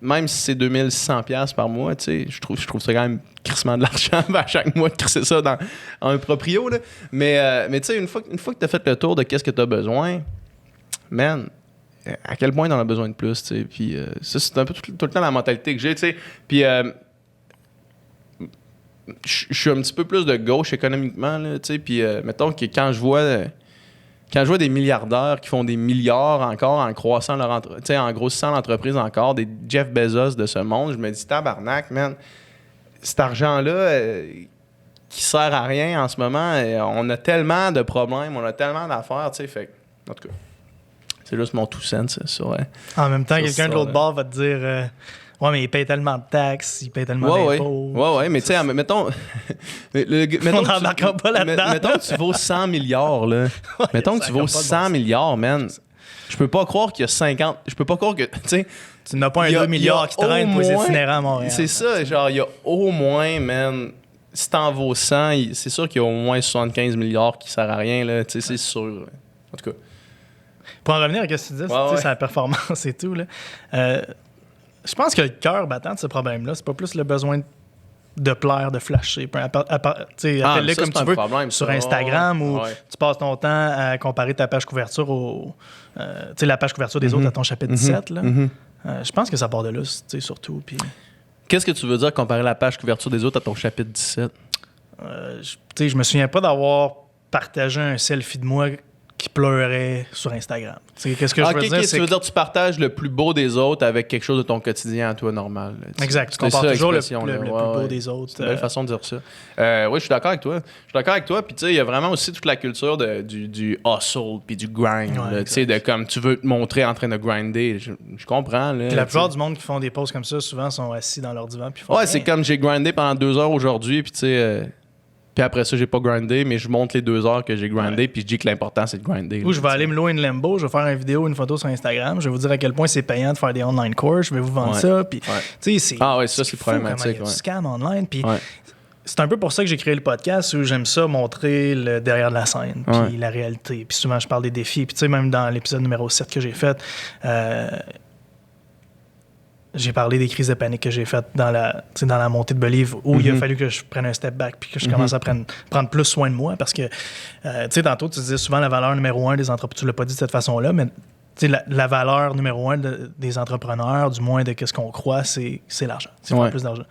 même si c'est 2600$ par mois, tu sais, je trouve ça quand même crissement de l'argent à chaque mois de crisser ça dans un proprio, là. Mais tu sais, une fois que t'as fait le tour de qu'est-ce que t'as besoin, man... à quel point on a besoin de plus, tu sais. Puis ça, c'est un peu tout le temps la mentalité que j'ai, tu sais. Puis je suis un petit peu plus de gauche économiquement, là, tu sais. Puis mettons que quand je vois des milliardaires qui font des milliards encore en croissant leur tu sais, en grossissant l'entreprise encore, des Jeff Bezos de ce monde, je me dis tabarnak, man, cet argent-là qui sert à rien en ce moment, on a tellement de problèmes, on a tellement d'affaires, tu sais. Fait en tout cas. C'est juste mon tout sens sur. En même temps, quelqu'un de l'autre bord va te dire ouais, mais il paye tellement de taxes, il paye tellement d'impôts. Ouais, mais tu sais, mettons. On n'embarquera pas là-dedans. Mettons que tu vaux 100 milliards, là. Mettons que tu vaux 100 milliards, man. Je peux pas croire qu'il y a 50. Je peux pas croire que. Tu sais. Tu n'as pas un 2 milliards qui traîne pour les itinérants à Montréal. C'est ça, genre, il y a au moins, man. Si t'en vaux 100, c'est sûr qu'il y a au moins 75 milliards qui sert à rien, là. Tu sais, c'est sûr. En tout cas. Pour en revenir à ce que tu disais, c'est la performance et tout, là. Je pense que le cœur battant de ce problème-là, c'est pas plus le besoin de plaire, de flasher. Appelle-le comme tu veux problème, sur Instagram où tu passes ton temps à comparer ta page couverture la page couverture des autres à ton chapitre 17. Là. Je pense que ça part de là, surtout. Puis... Qu'est-ce que tu veux dire comparer la page couverture des autres à ton chapitre 17? Je me souviens pas d'avoir partagé un selfie de moi qui pleurait sur Instagram. Qu'est-ce que je veux dire? Tu veux dire que tu partages le plus beau des autres avec quelque chose de ton quotidien à toi normal. Exact. Tu compares toujours le plus beau des autres. C'est une belle façon de dire ça. Oui, je suis d'accord avec toi. Puis tu sais, il y a vraiment aussi toute la culture du hustle puis du grind. Tu sais, de comme tu veux te montrer en train de grinder. Je comprends. Là, la plupart du monde qui font des posts comme ça, souvent, sont assis dans leur divan. C'est comme j'ai grindé pendant 2 heures aujourd'hui. Puis tu sais... Puis après ça, j'ai pas grindé, mais je montre les 2 heures que j'ai grindé, puis je dis que l'important, c'est de grinder. Ou je vais aller me louer une Lambo, je vais faire une vidéo, une photo sur Instagram, je vais vous dire à quel point c'est payant de faire des online courses, je vais vous vendre ça. Puis, tu sais, c'est problématique. Il y a du scam online. Puis c'est un peu pour ça que j'ai créé le podcast, où j'aime ça montrer le derrière de la scène, puis la réalité. Puis souvent, je parle des défis. Puis tu sais, même dans l'épisode numéro 7 que j'ai fait, j'ai parlé des crises de panique que j'ai faites dans la montée de Believe où il a fallu que je prenne un step back puis que je commence à prendre plus soin de moi parce que, tu sais, tantôt, tu disais souvent la valeur numéro 1 des entrepreneurs. Tu l'as pas dit de cette façon-là, mais la valeur numéro 1 des entrepreneurs, du moins de ce qu'on croit, c'est l'argent. C'est faire plus d'argent.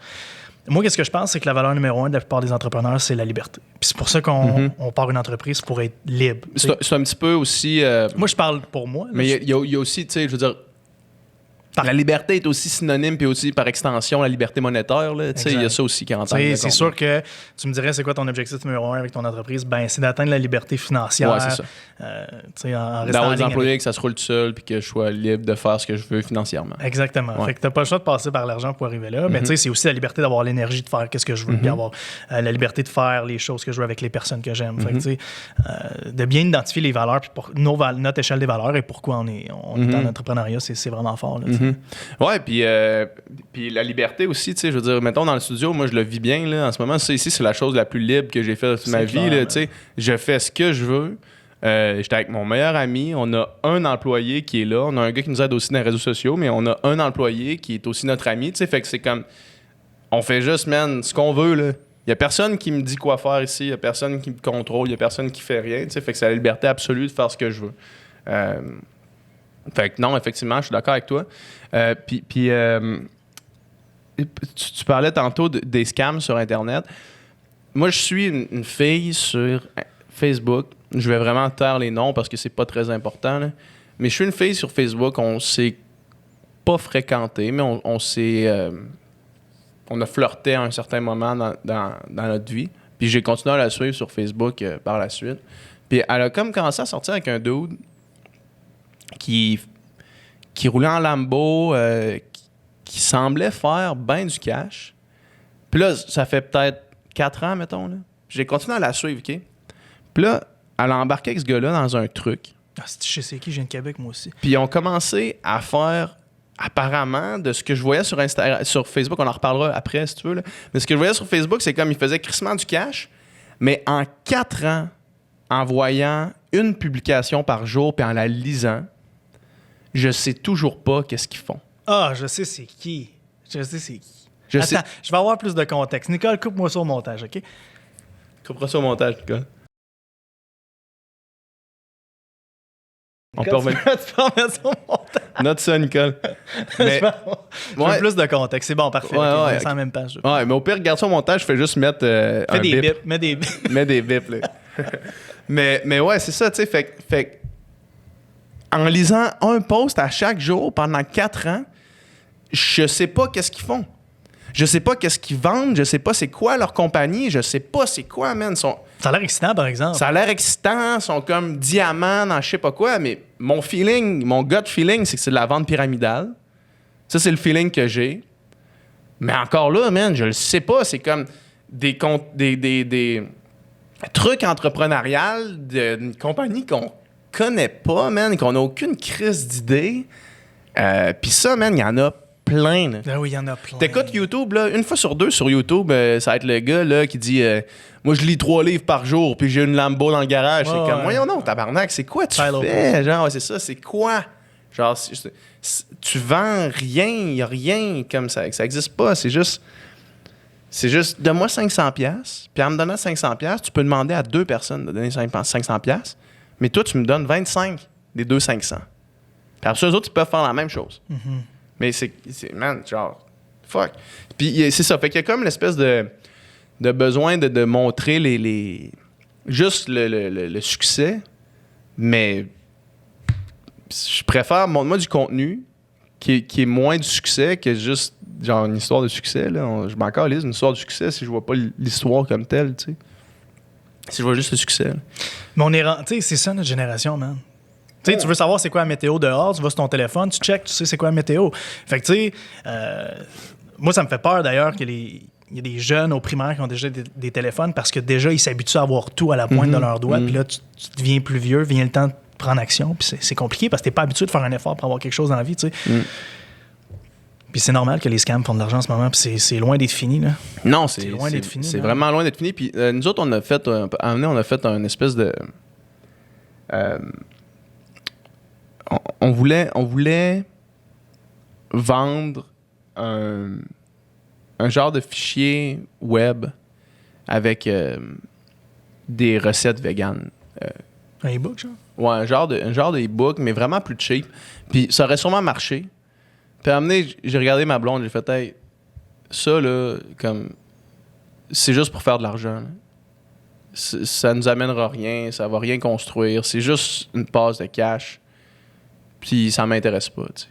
Moi, qu'est-ce que je pense, c'est que la valeur numéro 1 de la plupart des entrepreneurs, c'est la liberté. Puis c'est pour ça qu'on part une entreprise pour être libre. C'est un petit peu aussi... Moi, je parle pour moi. Mais il y a aussi, tu sais, je veux dire... La liberté est aussi synonyme, puis aussi par extension, la liberté monétaire. Il y a ça aussi qui rentre en compte. C'est sûr que tu me dirais, c'est quoi ton objectif numéro 1 avec ton entreprise? Ben, c'est d'atteindre la liberté financière. Ouais, c'est ça. D'avoir des employés, que ça se roule tout seul, puis que je sois libre de faire ce que je veux financièrement. Exactement. Fait que t'as pas le choix de passer par l'argent pour arriver là. Mais c'est aussi la liberté d'avoir l'énergie de faire ce que je veux, puis avoir la liberté de faire les choses que je veux avec les personnes que j'aime. Fait que, de bien identifier les valeurs, puis notre échelle des valeurs et pourquoi on est dans l'entrepreneuriat, c'est vraiment fort. Là, ouais, puis la liberté aussi, tu sais, je veux dire, mettons dans le studio, moi je le vis bien, là, en ce moment, ça ici, c'est la chose la plus libre que j'ai faite de ma vie, là, tu sais, je fais ce que je veux, j'étais avec mon meilleur ami, on a un employé qui est là, on a un gars qui nous aide aussi dans les réseaux sociaux, mais on a un employé qui est aussi notre ami, tu sais, fait que c'est comme, on fait juste, man, ce qu'on veut, là. Il y a personne qui me dit quoi faire ici, il y a personne qui me contrôle, il y a personne qui fait rien, tu sais, fait que c'est la liberté absolue de faire ce que je veux. Fait que non, effectivement, je suis d'accord avec toi. Puis tu parlais tantôt des scams sur Internet. Moi, je suis une fille sur Facebook. Je vais vraiment taire les noms parce que c'est pas très important, là. Mais je suis une fille sur Facebook. On s'est pas fréquenté, mais on s'est... on a flirté à un certain moment dans notre vie. Puis j'ai continué à la suivre sur Facebook par la suite. Puis elle a comme commencé à sortir avec un dude qui roulait en Lambo, qui semblait faire ben du cash. Puis là, ça fait peut-être 4 ans, mettons. Là. J'ai continué à la suivre, OK? Puis là, elle a embarqué avec ce gars-là dans un truc. Ah, je sais qui, je viens de Québec, moi aussi. Puis ils ont commencé à faire, apparemment, de ce que je voyais sur Facebook, on en reparlera après, si tu veux. Là. Mais ce que je voyais sur Facebook, c'est comme ils faisaient crissement du cash, mais en 4 ans, en voyant une publication par jour puis en la lisant, je sais toujours pas qu'est-ce qu'ils font. Ah, je sais c'est qui. Je sais c'est qui. Je Attends, sais. je vais avoir plus de contexte. Nicole, coupe-moi ça au montage, OK? Couperas ça au montage, Nicole. On peut Nicole, remettre. tu peux remettre ça au montage. Note ça, Nicole. Mais, Je veux plus de contexte. C'est bon, parfait. Ouais, OK, on ouais, est sur la même page. ouais, mais au pire, regarde ça au montage, je fais juste mettre Fais un des bip. bips. Mets des bips. Mets des bips, là. mais ouais, c'est ça, tu sais. Fait en lisant un post à chaque jour pendant 4 ans, je sais pas qu'est-ce qu'ils font. Je sais pas qu'est-ce qu'ils vendent. Je sais pas c'est quoi leur compagnie. Je sais pas c'est quoi, man. Ça a l'air excitant, par exemple. Ça a l'air excitant. Ils sont comme diamants dans je sais pas quoi. Mais mon feeling, mon gut feeling, c'est que c'est de la vente pyramidale. Ça, c'est le feeling que j'ai. Mais encore là, man, je le sais pas. C'est comme des trucs entrepreneuriales d'une compagnie qu'on connaît pas, man, qu'on n'a aucune crise d'idée. Puis ça, man, il y en a plein. Là. Ah oui, il y en a plein. T'écoutes YouTube, là, une fois sur deux sur YouTube, ça va être le gars là, qui dit moi, je lis 3 livres par jour, puis j'ai une Lambo dans le garage. Ouais, c'est comme, ouais. voyons non, tabarnak, c'est quoi tu Tyler fais? Genre, ouais, c'est ça, c'est quoi? Genre, tu vends rien, il n'y a rien comme ça. Ça n'existe pas. C'est juste, donne-moi 500$, puis en me donnant 500$, tu peux demander à 2 personnes de donner 500$, mais toi, tu me donnes 25 des 2 500. Puis après ça, eux autres, ils peuvent faire la même chose. Mm-hmm. Mais c'est man, genre, fuck. Puis c'est ça. Fait qu'il y a comme l'espèce de besoin de montrer juste le succès, mais je préfère, montre-moi du contenu qui est moins du succès que juste, genre, une histoire de succès. Là. Je m'en calisse une histoire de succès si je vois pas l'histoire comme telle, tu sais. Si je vois juste le succès. Là. Mais on est tu sais, c'est ça notre génération, man. Tu sais, tu veux savoir c'est quoi la météo dehors, tu vas sur ton téléphone, tu checkes, tu sais c'est quoi la météo. Fait que, tu sais, moi, ça me fait peur d'ailleurs qu'il y a des jeunes au primaire qui ont déjà des téléphones parce que déjà, ils s'habituent à avoir tout à la pointe de leurs doigts. Puis là, tu deviens plus vieux, vient le temps de prendre action. Puis c'est compliqué parce que t'es pas habitué de faire un effort pour avoir quelque chose dans la vie, tu sais. Puis c'est normal que les scams font de l'argent en ce moment, puis c'est loin d'être fini, là. Non, c'est loin d'être fini. C'est là. vraiment loin d'être fini. Puis nous autres, on a fait un espèce de... on voulait vendre un genre de fichier web avec des recettes véganes. Un e-book, genre? Ouais, un genre de e-book, mais vraiment plus cheap. Puis ça aurait sûrement marché. Puis à un moment donné, j'ai regardé ma blonde, j'ai fait, hey, ça, là, comme, c'est juste pour faire de l'argent. Là. Ça nous amènera rien, ça va rien construire. C'est juste une passe de cash. Puis ça m'intéresse pas, tu sais.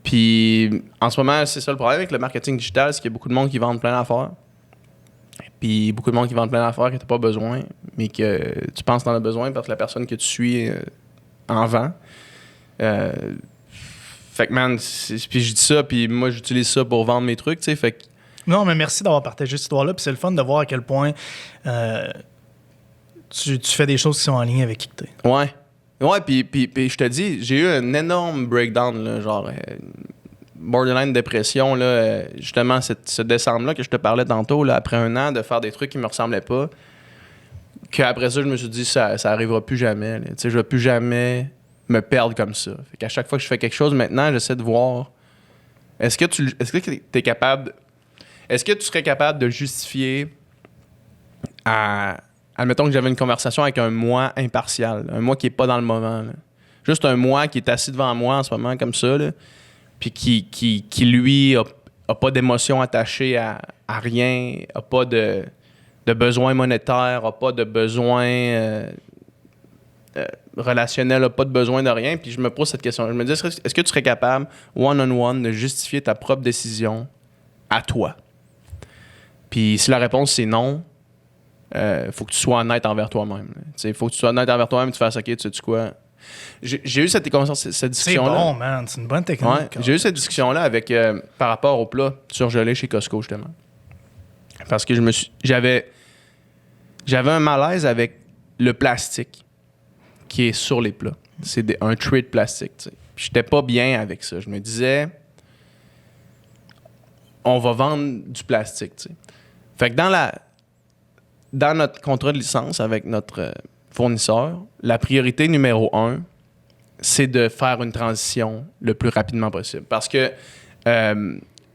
Puis en ce moment, c'est ça le problème avec le marketing digital, c'est qu'il y a beaucoup de monde qui vendent plein d'affaires. Puis beaucoup de monde qui vendent plein d'affaires que t'as pas besoin, mais que tu penses que t'en as besoin parce que la personne que tu suis en vend. Fait que, man, puis je dis ça, puis moi, j'utilise ça pour vendre mes trucs, tu sais, fait que... Non, mais merci d'avoir partagé cette histoire-là, puis c'est le fun de voir à quel point tu fais des choses qui sont en ligne avec qui que t'es. Ouais. Ouais, puis je te dis, j'ai eu un énorme breakdown, là, genre borderline dépression, là, justement, ce décembre-là que je te parlais tantôt, là, après 1 an de faire des trucs qui me ressemblaient pas, qu'après ça, je me suis dit, ça arrivera plus jamais, tu sais, je vais plus jamais me perdre comme ça. Fait qu'à chaque fois que je fais quelque chose, maintenant, j'essaie de voir, est-ce que t'es capable, est-ce que tu serais capable de justifier admettons que j'avais une conversation avec un moi impartial, un moi qui est pas dans le moment, là. juste un moi qui est assis devant moi en ce moment comme ça, là, puis qui lui, a pas d'émotion attachée à rien, a pas de besoin monétaire, a pas de besoin relationnel, a pas de besoin de rien. Puis je me pose cette question. Je me dis, est-ce que tu serais capable, one-on-one, de justifier ta propre décision à toi? Puis si la réponse c'est non, faut que tu sois honnête envers toi-même. Il faut que tu sois honnête envers toi-même et tu fasses, OK, tu sais quoi? J'ai eu cette discussion-là. C'est bon, man. C'est une bonne technique. Ouais, j'ai eu cette discussion-là avec par rapport au plat surgelé chez Costco, justement. Parce que j'avais un malaise avec le plastique qui est sur les plats. C'est un tray de plastique. T'sais. Puis j'étais pas bien avec ça. Je me disais, on va vendre du plastique. T'sais. Fait que dans notre contrat de licence avec notre fournisseur, la priorité numéro 1, c'est de faire une transition le plus rapidement possible. Parce que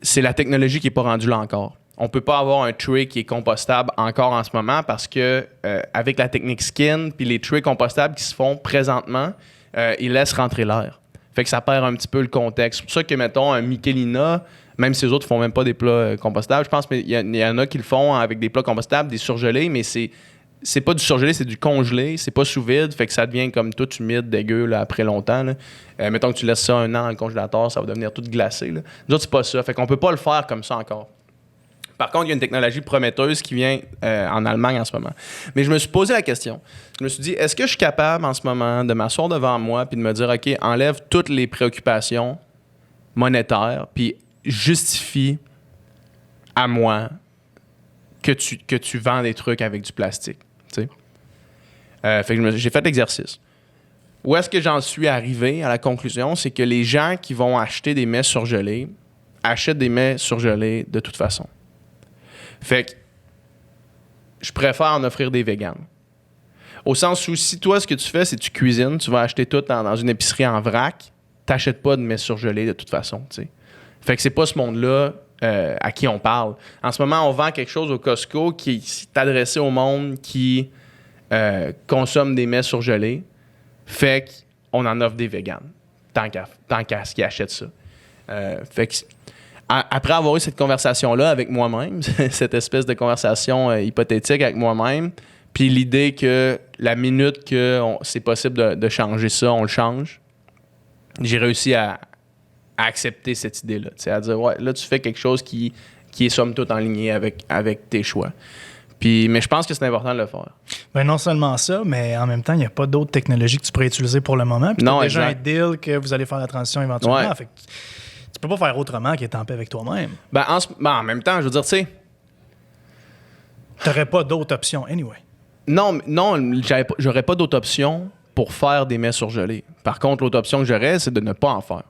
c'est la technologie qui n'est pas rendue là encore. On ne peut pas avoir un tray qui est compostable encore en ce moment parce que avec la technique skin puis les trays compostables qui se font présentement, ils laissent rentrer l'air. Fait que ça perd un petit peu le contexte. C'est pour ça que, mettons, un Michelina, même si les autres ne font même pas des plats compostables, je pense qu'il y en a qui le font avec des plats compostables, des surgelés, mais c'est pas du surgelé, c'est du congelé, c'est pas sous vide, fait que ça devient comme tout humide, dégueu là, après longtemps. Là. Mettons que tu laisses ça 1 an dans le congélateur, ça va devenir tout glacé. Là. Nous autres, c'est pas ça, fait qu'on peut pas le faire comme ça encore. Par contre, il y a une technologie prometteuse qui vient en Allemagne en ce moment. Mais je me suis posé la question. Je me suis dit, est-ce que je suis capable en ce moment de m'asseoir devant moi puis de me dire, OK, enlève toutes les préoccupations monétaires puis justifie à moi que tu vends des trucs avec du plastique. Fait que j'ai fait l'exercice. Où est-ce que j'en suis arrivé à la conclusion? C'est que les gens qui vont acheter des mets surgelés achètent des mets surgelés de toute façon. Fait que je préfère en offrir des véganes. Au sens où si toi, ce que tu fais, c'est que tu cuisines, tu vas acheter tout dans une épicerie en vrac, t'achètes pas de mets surgelés de toute façon. T'sais. Fait que c'est pas ce monde-là à qui on parle. En ce moment, on vend quelque chose au Costco qui est adressé au monde qui consomme des mets surgelés. Fait qu'on en offre des véganes, tant qu'à ce qu'ils achètent ça. Fait que après avoir eu cette conversation-là avec moi-même, cette espèce de conversation hypothétique avec moi-même, puis l'idée que la minute que c'est possible de changer ça, on le change, j'ai réussi à accepter cette idée-là. À dire, ouais, là, tu fais quelque chose qui est somme toute en ligne avec tes choix. Mais je pense que c'est important de le faire. Ben non seulement ça, mais en même temps, il n'y a pas d'autres technologies que tu pourrais utiliser pour le moment. Puis tu as déjà un deal que vous allez faire la transition éventuellement. Ouais. Fait que tu peux pas faire autrement qu'être en paix avec toi-même. En même temps, je veux dire, tu sais... Tu n'aurais pas d'autres options, anyway. Non, j'aurais pas d'autre option pour faire des mets surgelés. Par contre, l'autre option que j'aurais, c'est de ne pas en faire.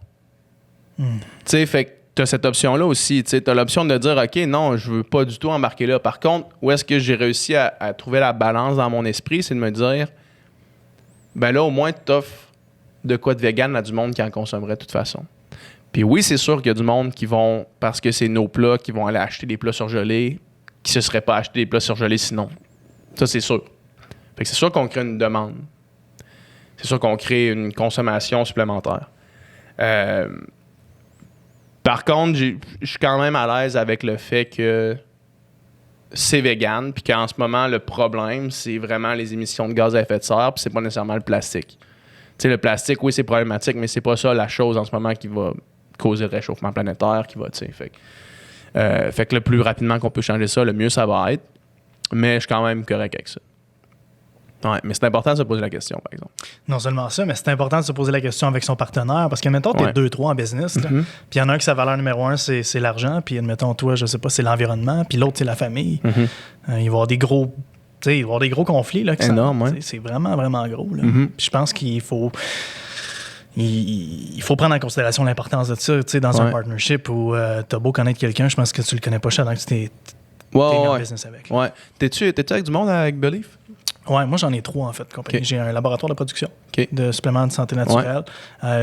Tu sais, fait que tu as cette option-là aussi. Tu as l'option de dire, OK, non, je veux pas du tout embarquer là. Par contre, où est-ce que j'ai réussi à trouver la balance dans mon esprit, c'est de me dire, ben là, au moins, tu offres de quoi de vegan à du monde qui en consommerait de toute façon. Puis oui, c'est sûr qu'il y a du monde qui vont, parce que c'est nos plats, qui vont aller acheter des plats surgelés, qui se seraient pas achetés des plats surgelés sinon. Ça, c'est sûr. Fait que c'est sûr qu'on crée une demande. C'est sûr qu'on crée une consommation supplémentaire. Par contre, je suis quand même à l'aise avec le fait que c'est vegan, puis qu'en ce moment, le problème, c'est vraiment les émissions de gaz à effet de serre, puis c'est pas nécessairement le plastique. Tu sais, le plastique, oui, c'est problématique, mais c'est pas ça la chose en ce moment qui va causer le réchauffement planétaire, qui va, tu sais. Fait que le plus rapidement qu'on peut changer ça, le mieux ça va être. Mais je suis quand même correct avec ça. Ouais, mais c'est important de se poser la question, par exemple. Non seulement ça, mais c'est important de se poser la question avec son partenaire, parce que, mettons, t'es 2-3 en business, puis il y en a un qui sa valeur numéro 1, c'est l'argent, puis, admettons, toi, je sais pas, c'est l'environnement, puis l'autre, c'est la famille. Il va y avoir des gros... il va y avoir des gros conflits. Là, énorme, ouais. C'est vraiment, vraiment gros. Là. Puis je pense qu'il faut... Il faut prendre en considération l'importance de ça, dans un partnership où t'as beau connaître quelqu'un, je pense que tu le connais pas cher, donc tu t'es en business avec. Là. Ouais. T'es-tu avec du monde avec Belief? Ouais, moi j'en ai 3 en fait. Compagnie. J'ai un laboratoire de production de suppléments de santé naturelle.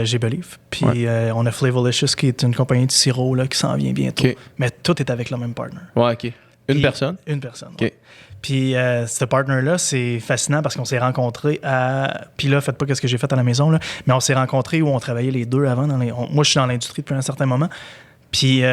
J'ai Belief. Puis on a Flavolicious qui est une compagnie de sirop là, qui s'en vient bientôt. Mais tout est avec le même partner. Ouais, OK. Une personne? Une personne, OK. ouais. Puis ce partner-là, c'est fascinant parce qu'on s'est rencontrés à... Puis là, faites pas ce que j'ai fait à la maison, là, mais on s'est rencontrés où on travaillait les deux avant. Moi, je suis dans l'industrie depuis un certain moment. Puis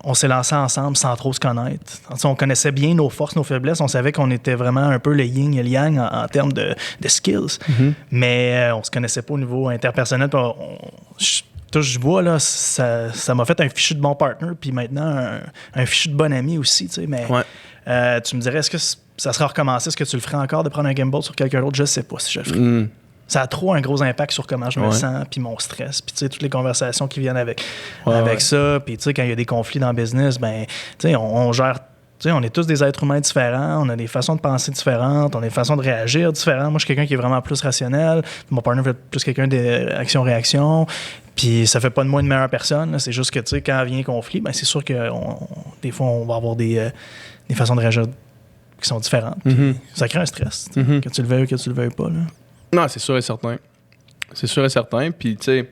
on s'est lancé ensemble sans trop se connaître. On connaissait bien nos forces, nos faiblesses. On savait qu'on était vraiment un peu le yin et le yang en termes de skills. Mm-hmm. Mais on se connaissait pas au niveau interpersonnel. Tout je vois, là, ça m'a fait un fichu de bon partner, puis maintenant un fichu de bon ami aussi, tu sais. Mais tu me dirais, est-ce que ça sera recommencé? Est-ce que tu le ferais encore de prendre un gamble sur quelqu'un d'autre? Je sais pas si je le ferais. Ça a trop un gros impact sur comment je me sens, puis mon stress, puis tu sais, toutes les conversations qui viennent avec ça. Puis tu sais, quand il y a des conflits dans le business, ben, tu sais, on gère. Tu sais, on est tous des êtres humains différents, on a des façons de penser différentes, on a des façons de réagir différentes. Moi, je suis quelqu'un qui est vraiment plus rationnel. Mon partner est plus quelqu'un d'action-réaction. Puis ça fait pas de moi une meilleure personne. Là. C'est juste que, tu sais, quand vient conflit, ben c'est sûr que des fois, on va avoir des façons de réagir qui sont différentes. Ça crée un stress, que tu le veuilles ou que tu le veuilles pas. Là. Non, c'est sûr et certain. C'est sûr et certain. Puis, tu sais,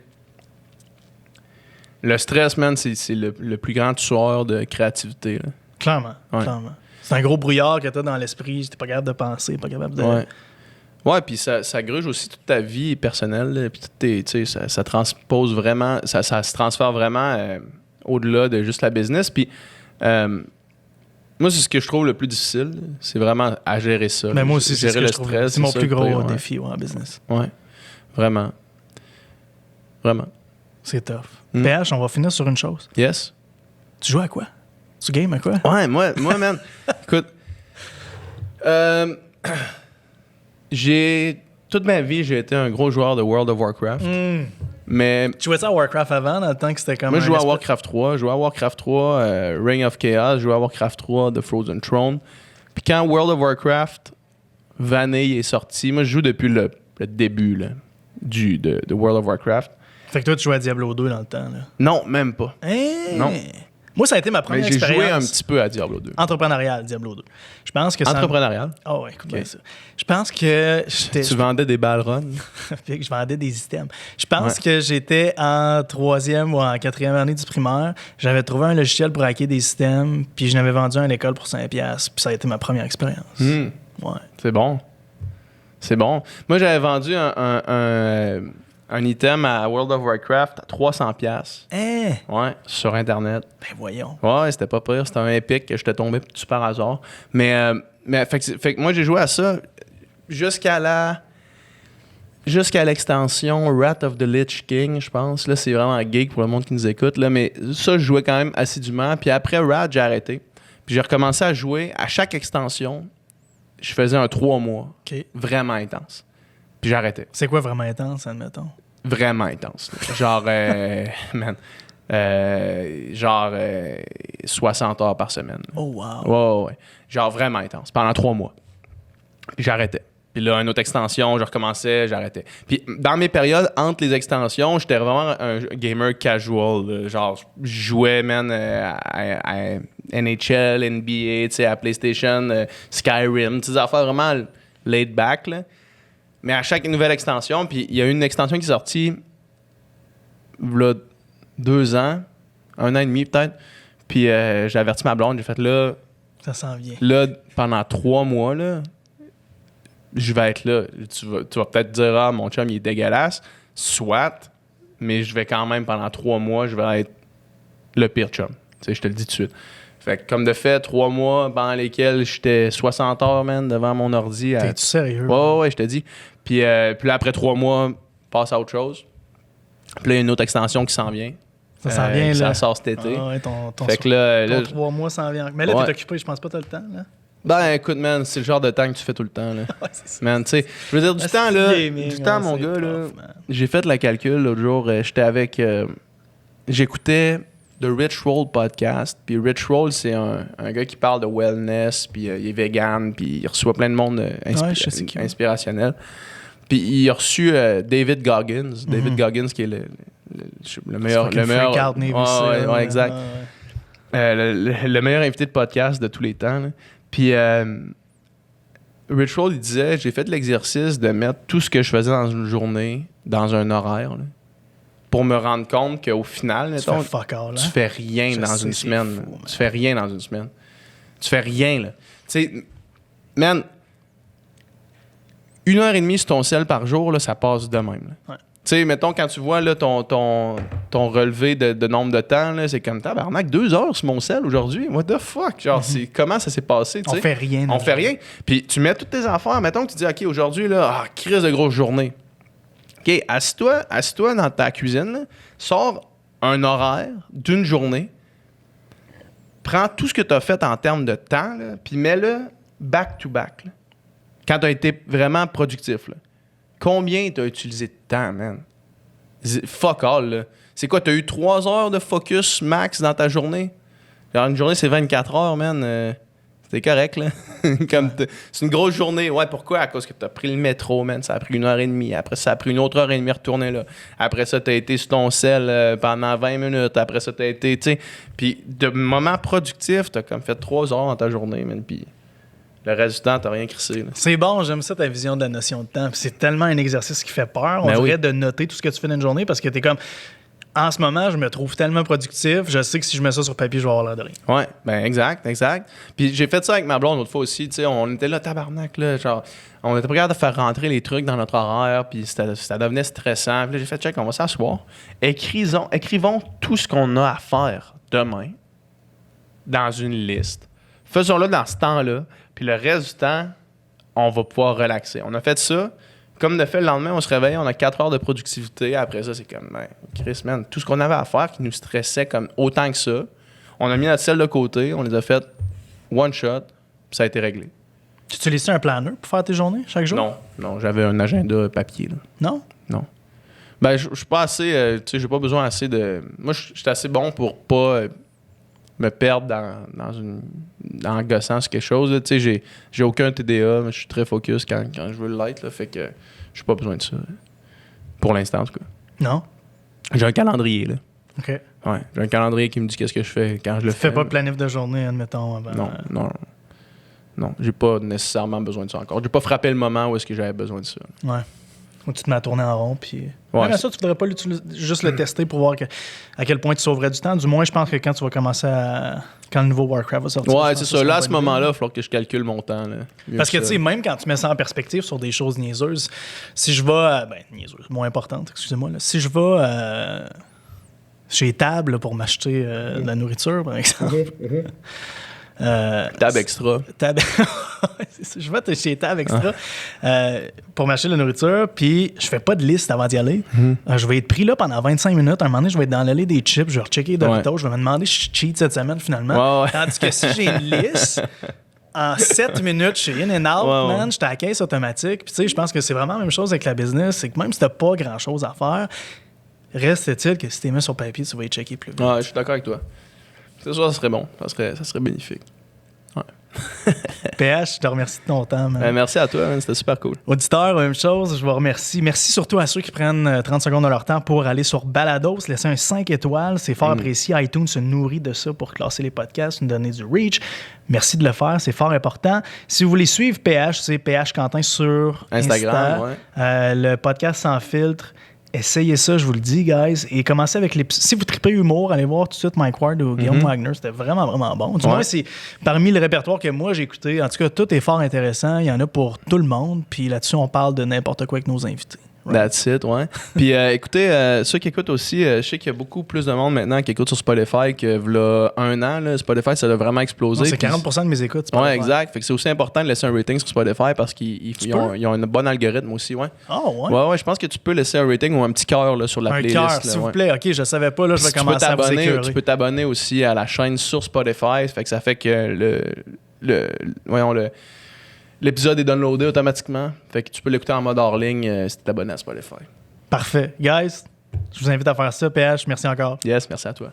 le stress, man, c'est le plus grand tueur de créativité. Là. Clairement. C'est un gros brouillard que tu as dans l'esprit. T'es pas capable de penser, pas capable de... Ouais, puis ça gruge aussi toute ta vie personnelle. Puis ça transpose vraiment... Ça se transfère vraiment au-delà de juste la business. Puis moi, c'est ce que je trouve le plus difficile. C'est vraiment à gérer ça. Mais moi aussi, c'est gérer le stress. C'est mon plus gros défi en business. Ouais, vraiment. Vraiment. C'est tough. PH, on va finir sur une chose. Yes. Tu joues à quoi? Tu games à quoi? Ouais, moi man, écoute, toute ma vie, j'ai été un gros joueur de World of Warcraft. Mais tu jouais ça à Warcraft avant, dans le temps que c'était comme... Moi, je jouais à Warcraft 3. Je jouais à Warcraft 3, Ring of Chaos. Je jouais à Warcraft 3, The Frozen Throne. Puis quand World of Warcraft Vanille est sorti, moi, je joue depuis le début là, de World of Warcraft. Fait que toi, tu jouais à Diablo 2 dans le temps, là. Non, même pas. Non. Moi, ça a été ma première expérience. J'ai joué un petit peu à Diablo 2. Entrepreneurial, Diablo 2. Je pense que Entrepreneurial? Ah ouais, écoute bien ça. Je pense que Tu vendais des ballerons? Je vendais des items. Je pense que j'étais en 3e ou en 4e année du primaire. J'avais trouvé un logiciel pour hacker des systèmes, puis je l'avais vendu à une école pour 5$. Puis ça a été ma première expérience. Ouais. C'est bon. C'est bon. Moi, j'avais vendu un item à World of Warcraft à 300$. Ouais, sur Internet. Ben voyons. Ouais, c'était pas pire. C'était un épique que j'étais tombé tout par hasard. Mais fait que moi, j'ai joué à ça jusqu'à l'extension Wrath of the Lich King, je pense. Là, c'est vraiment geek pour le monde qui nous écoute. Là, mais ça, je jouais quand même assidûment. Puis après Wrath, j'ai arrêté. Puis j'ai recommencé à jouer à chaque extension. Je faisais un 3 mois. Vraiment intense. Puis j'arrêtais. C'est quoi vraiment intense, admettons? Vraiment intense. Genre, 60 heures par semaine. Oh, wow. Ouais. Genre vraiment intense. Pendant 3 mois. Puis j'arrêtais. Puis là, une autre extension, je recommençais, j'arrêtais. Puis dans mes périodes entre les extensions, j'étais vraiment un gamer casual. Là. Genre, je jouais, man, à NHL, NBA, tu sais, à PlayStation, Skyrim, des affaires vraiment laid back, là. Mais à chaque nouvelle extension, puis il y a une extension qui est sortie là, 2 ans, 1 an et demi peut-être. Puis j'ai averti ma blonde, j'ai fait là. Ça s'en vient. Là, pendant 3 mois, là, je vais être là. Tu vas peut-être dire, ah, mon chum, il est dégueulasse. Soit, mais je vais quand même, pendant 3 mois, je vais être le pire chum. Tu sais, je te le dis tout de suite. Fait que comme de fait, 3 mois pendant lesquels j'étais 60 heures, man, devant mon ordi. T'es-tu sérieux? Ouais, je te dis. Puis là, après 3 mois, passe à autre chose. Puis là, il y a une autre extension qui s'en vient. Ça s'en vient, là. Ça sort cet été. Ah ouais, fait que là, ton 3 mois s'en vient. Mais là, t'es occupé, je pense pas que t'as le temps, là. Ben, écoute, man, c'est le genre de temps que tu fais tout le temps, là. Ouais, c'est ça. Man, tu sais, je veux dire, du temps, là. Du temps, mon gars, là. J'ai fait le calcul l'autre jour. J'étais avec. J'écoutais The Rich Roll podcast. Puis Rich Roll, c'est un gars qui parle de wellness, puis il est vegan, puis il reçoit plein de monde inspirationnel. Puis il a reçu David Goggins. David Goggins, qui est le meilleur. Ouais, exact. Le meilleur invité de podcast de tous les temps. Là. Puis Rich Roll, il disait, j'ai fait l'exercice de mettre tout ce que je faisais dans une journée dans un horaire. Là, pour me rendre compte qu'au final, tu fais fuck all, tu fais rien dans une semaine. Tu fais rien dans une semaine. Tu fais rien, là. Tu sais, man, 1h30 sur ton cell par jour, là, ça passe de même. Ouais. Tu sais, mettons, quand tu vois là, ton relevé de nombre de temps, là, c'est comme, tabarnak, 2 heures sur mon cell aujourd'hui. What the fuck? Genre, comment ça s'est passé? On fait rien. On fait rien. Puis tu mets toutes tes affaires. Mettons que tu dis, OK, aujourd'hui, là, crise de grosse journée. OK, assis-toi dans ta cuisine, là, sors un horaire d'une journée, prends tout ce que tu as fait en termes de temps, là, puis mets-le back-to-back. Là, quand tu as été vraiment productif. Là. Combien tu as utilisé de temps, man? Fuck all, là. C'est quoi, tu as eu 3 heures de focus max dans ta journée? Genre, une journée, c'est 24 heures, man. C'était correct, là. C'est une grosse journée. Ouais, pourquoi? À cause que tu as pris le métro, man. Ça a pris 1h30. Après ça a pris 1h30 à retourner là. Après ça, tu as été sur ton sel pendant 20 minutes. Après ça, tu as été, tu sais. Puis de moments productifs, tu as comme fait 3 heures dans ta journée, man. Puis le reste du temps, t'as rien crissé. Là. C'est bon, j'aime ça, ta vision de la notion de temps. Puis c'est tellement un exercice qui fait peur. On Ben dirait oui. de noter tout ce que tu fais dans une journée parce que t'es comme, en ce moment, je me trouve tellement productif, je sais que si je mets ça sur papier, je vais avoir l'air de rien. Ouais, ben exact. Puis j'ai fait ça avec ma blonde l'autre fois aussi. Tu sais, on était là, tabarnak, là, genre, on était pas capable de faire rentrer les trucs dans notre horaire, puis ça devenait stressant. Puis là, j'ai fait, check, on va s'asseoir. Écrivons tout ce qu'on a à faire demain dans une liste. Faisons-le dans ce temps-là. Puis le reste du temps, on va pouvoir relaxer. On a fait ça. Comme de fait, le lendemain, on se réveille, on a 4 heures de productivité. Après ça, c'est comme, ben, Chris, man, tout ce qu'on avait à faire qui nous stressait comme autant que ça, on a mis notre selle de côté, on les a fait one shot, puis ça a été réglé. Tu utilises un planner pour faire tes journées chaque jour? Non, j'avais un agenda papier. Là. Non? Non. Ben, je suis pas assez, tu sais, j'ai pas besoin assez de... Moi, je suis assez bon pour pas... me perdre dans gossant sur quelque chose. Tu sais, j'ai aucun TDA, mais je suis très focus quand je veux l'être. Là, fait que j'ai pas besoin de ça. Pour l'instant, en tout cas. Non? J'ai un calendrier, là. OK. Ouais, j'ai un calendrier qui me dit qu'est-ce que je fais quand je le Tu fais. fais pas de planif de journée, admettons. Avant, Non, j'ai pas nécessairement besoin de ça encore. J'ai pas frappé le moment où est-ce que j'avais besoin de ça. Ouais. Ou tu te mets à tourner en rond, puis... Ouais, mais ça, tu voudrais pas juste le tester pour voir à quel point tu sauverais du temps. Du moins, je pense que quand tu vas commencer à... Quand le nouveau Warcraft va sortir... Ouais, c'est ça. Là, à ce bonne moment-là, il idée. va falloir que je calcule mon temps. Là. Parce que, tu sais, même quand tu mets ça en perspective sur des choses niaiseuses, si je vais... niaiseuses, moins importantes, excusez-moi. Là, si je vais chez Tab là, pour m'acheter de la nourriture, par exemple... Tab extra. Tab... c'est ça, je vais chez Tab Extra pour m'acheter de la nourriture, puis je fais pas de liste avant d'y aller. Je vais être pris là pendant 25 minutes. À un moment donné, je vais être dans l'allée des chips, je vais rechecker les Doritos, je vais me demander si je cheat cette semaine finalement. Ouais. Tandis que si j'ai une liste, en 7 minutes, je suis in and out, man, je suis à la caisse automatique. Puis tu sais, je pense que c'est vraiment la même chose avec la business, c'est que même si t'as pas grand-chose à faire, reste-t-il que si t'es mis sur papier, tu vas y checker plus vite. Ouais, je suis d'accord avec toi. C'est sûr, ça serait bon. Ça serait bénéfique. PH, je te remercie de ton temps, man. Merci à toi, man. C'était super cool. Auditeurs, même chose, je vous remercie. Merci surtout à ceux qui prennent 30 secondes de leur temps pour aller sur Balados, laisser un 5 étoiles. C'est fort apprécié. iTunes se nourrit de ça pour classer les podcasts, nous donner du reach. Merci de le faire, c'est fort important. Si vous voulez suivre PH, c'est PH Quentin sur Instagram. Le podcast sans filtre. Essayez ça, je vous le dis, guys. Et commencez avec l'épisode. Si vous tripez humour, allez voir tout de suite Mike Ward ou Guillaume Wagner. C'était vraiment, vraiment bon. Du moins, c'est parmi le répertoire que moi j'ai écouté. En tout cas, tout est fort intéressant. Il y en a pour tout le monde. Puis là-dessus, on parle de n'importe quoi avec nos invités. Right. That's it, ouais. Puis écoutez, ceux qui écoutent aussi, je sais qu'il y a beaucoup plus de monde maintenant qui écoute sur Spotify que là, un an. Là, Spotify, ça a vraiment explosé. Non, c'est 40% de mes écoutes. Ouais, exact. Fait que c'est aussi important de laisser un rating sur Spotify parce qu'ils ont un bon algorithme aussi, ouais. Oh, ouais. Ouais, je pense que tu peux laisser un rating ou un petit cœur là, sur la playlist. Un cœur, s'il vous plaît. OK, je savais pas. Là, je vais commencer à vous écœurer. Tu peux t'abonner aussi à la chaîne sur Spotify. Fait que ça fait que l'épisode est downloadé automatiquement. Fait que tu peux l'écouter en mode hors ligne si tu es abonné à Spotify. Parfait. Guys, je vous invite à faire ça. PH, merci encore. Yes, merci à toi.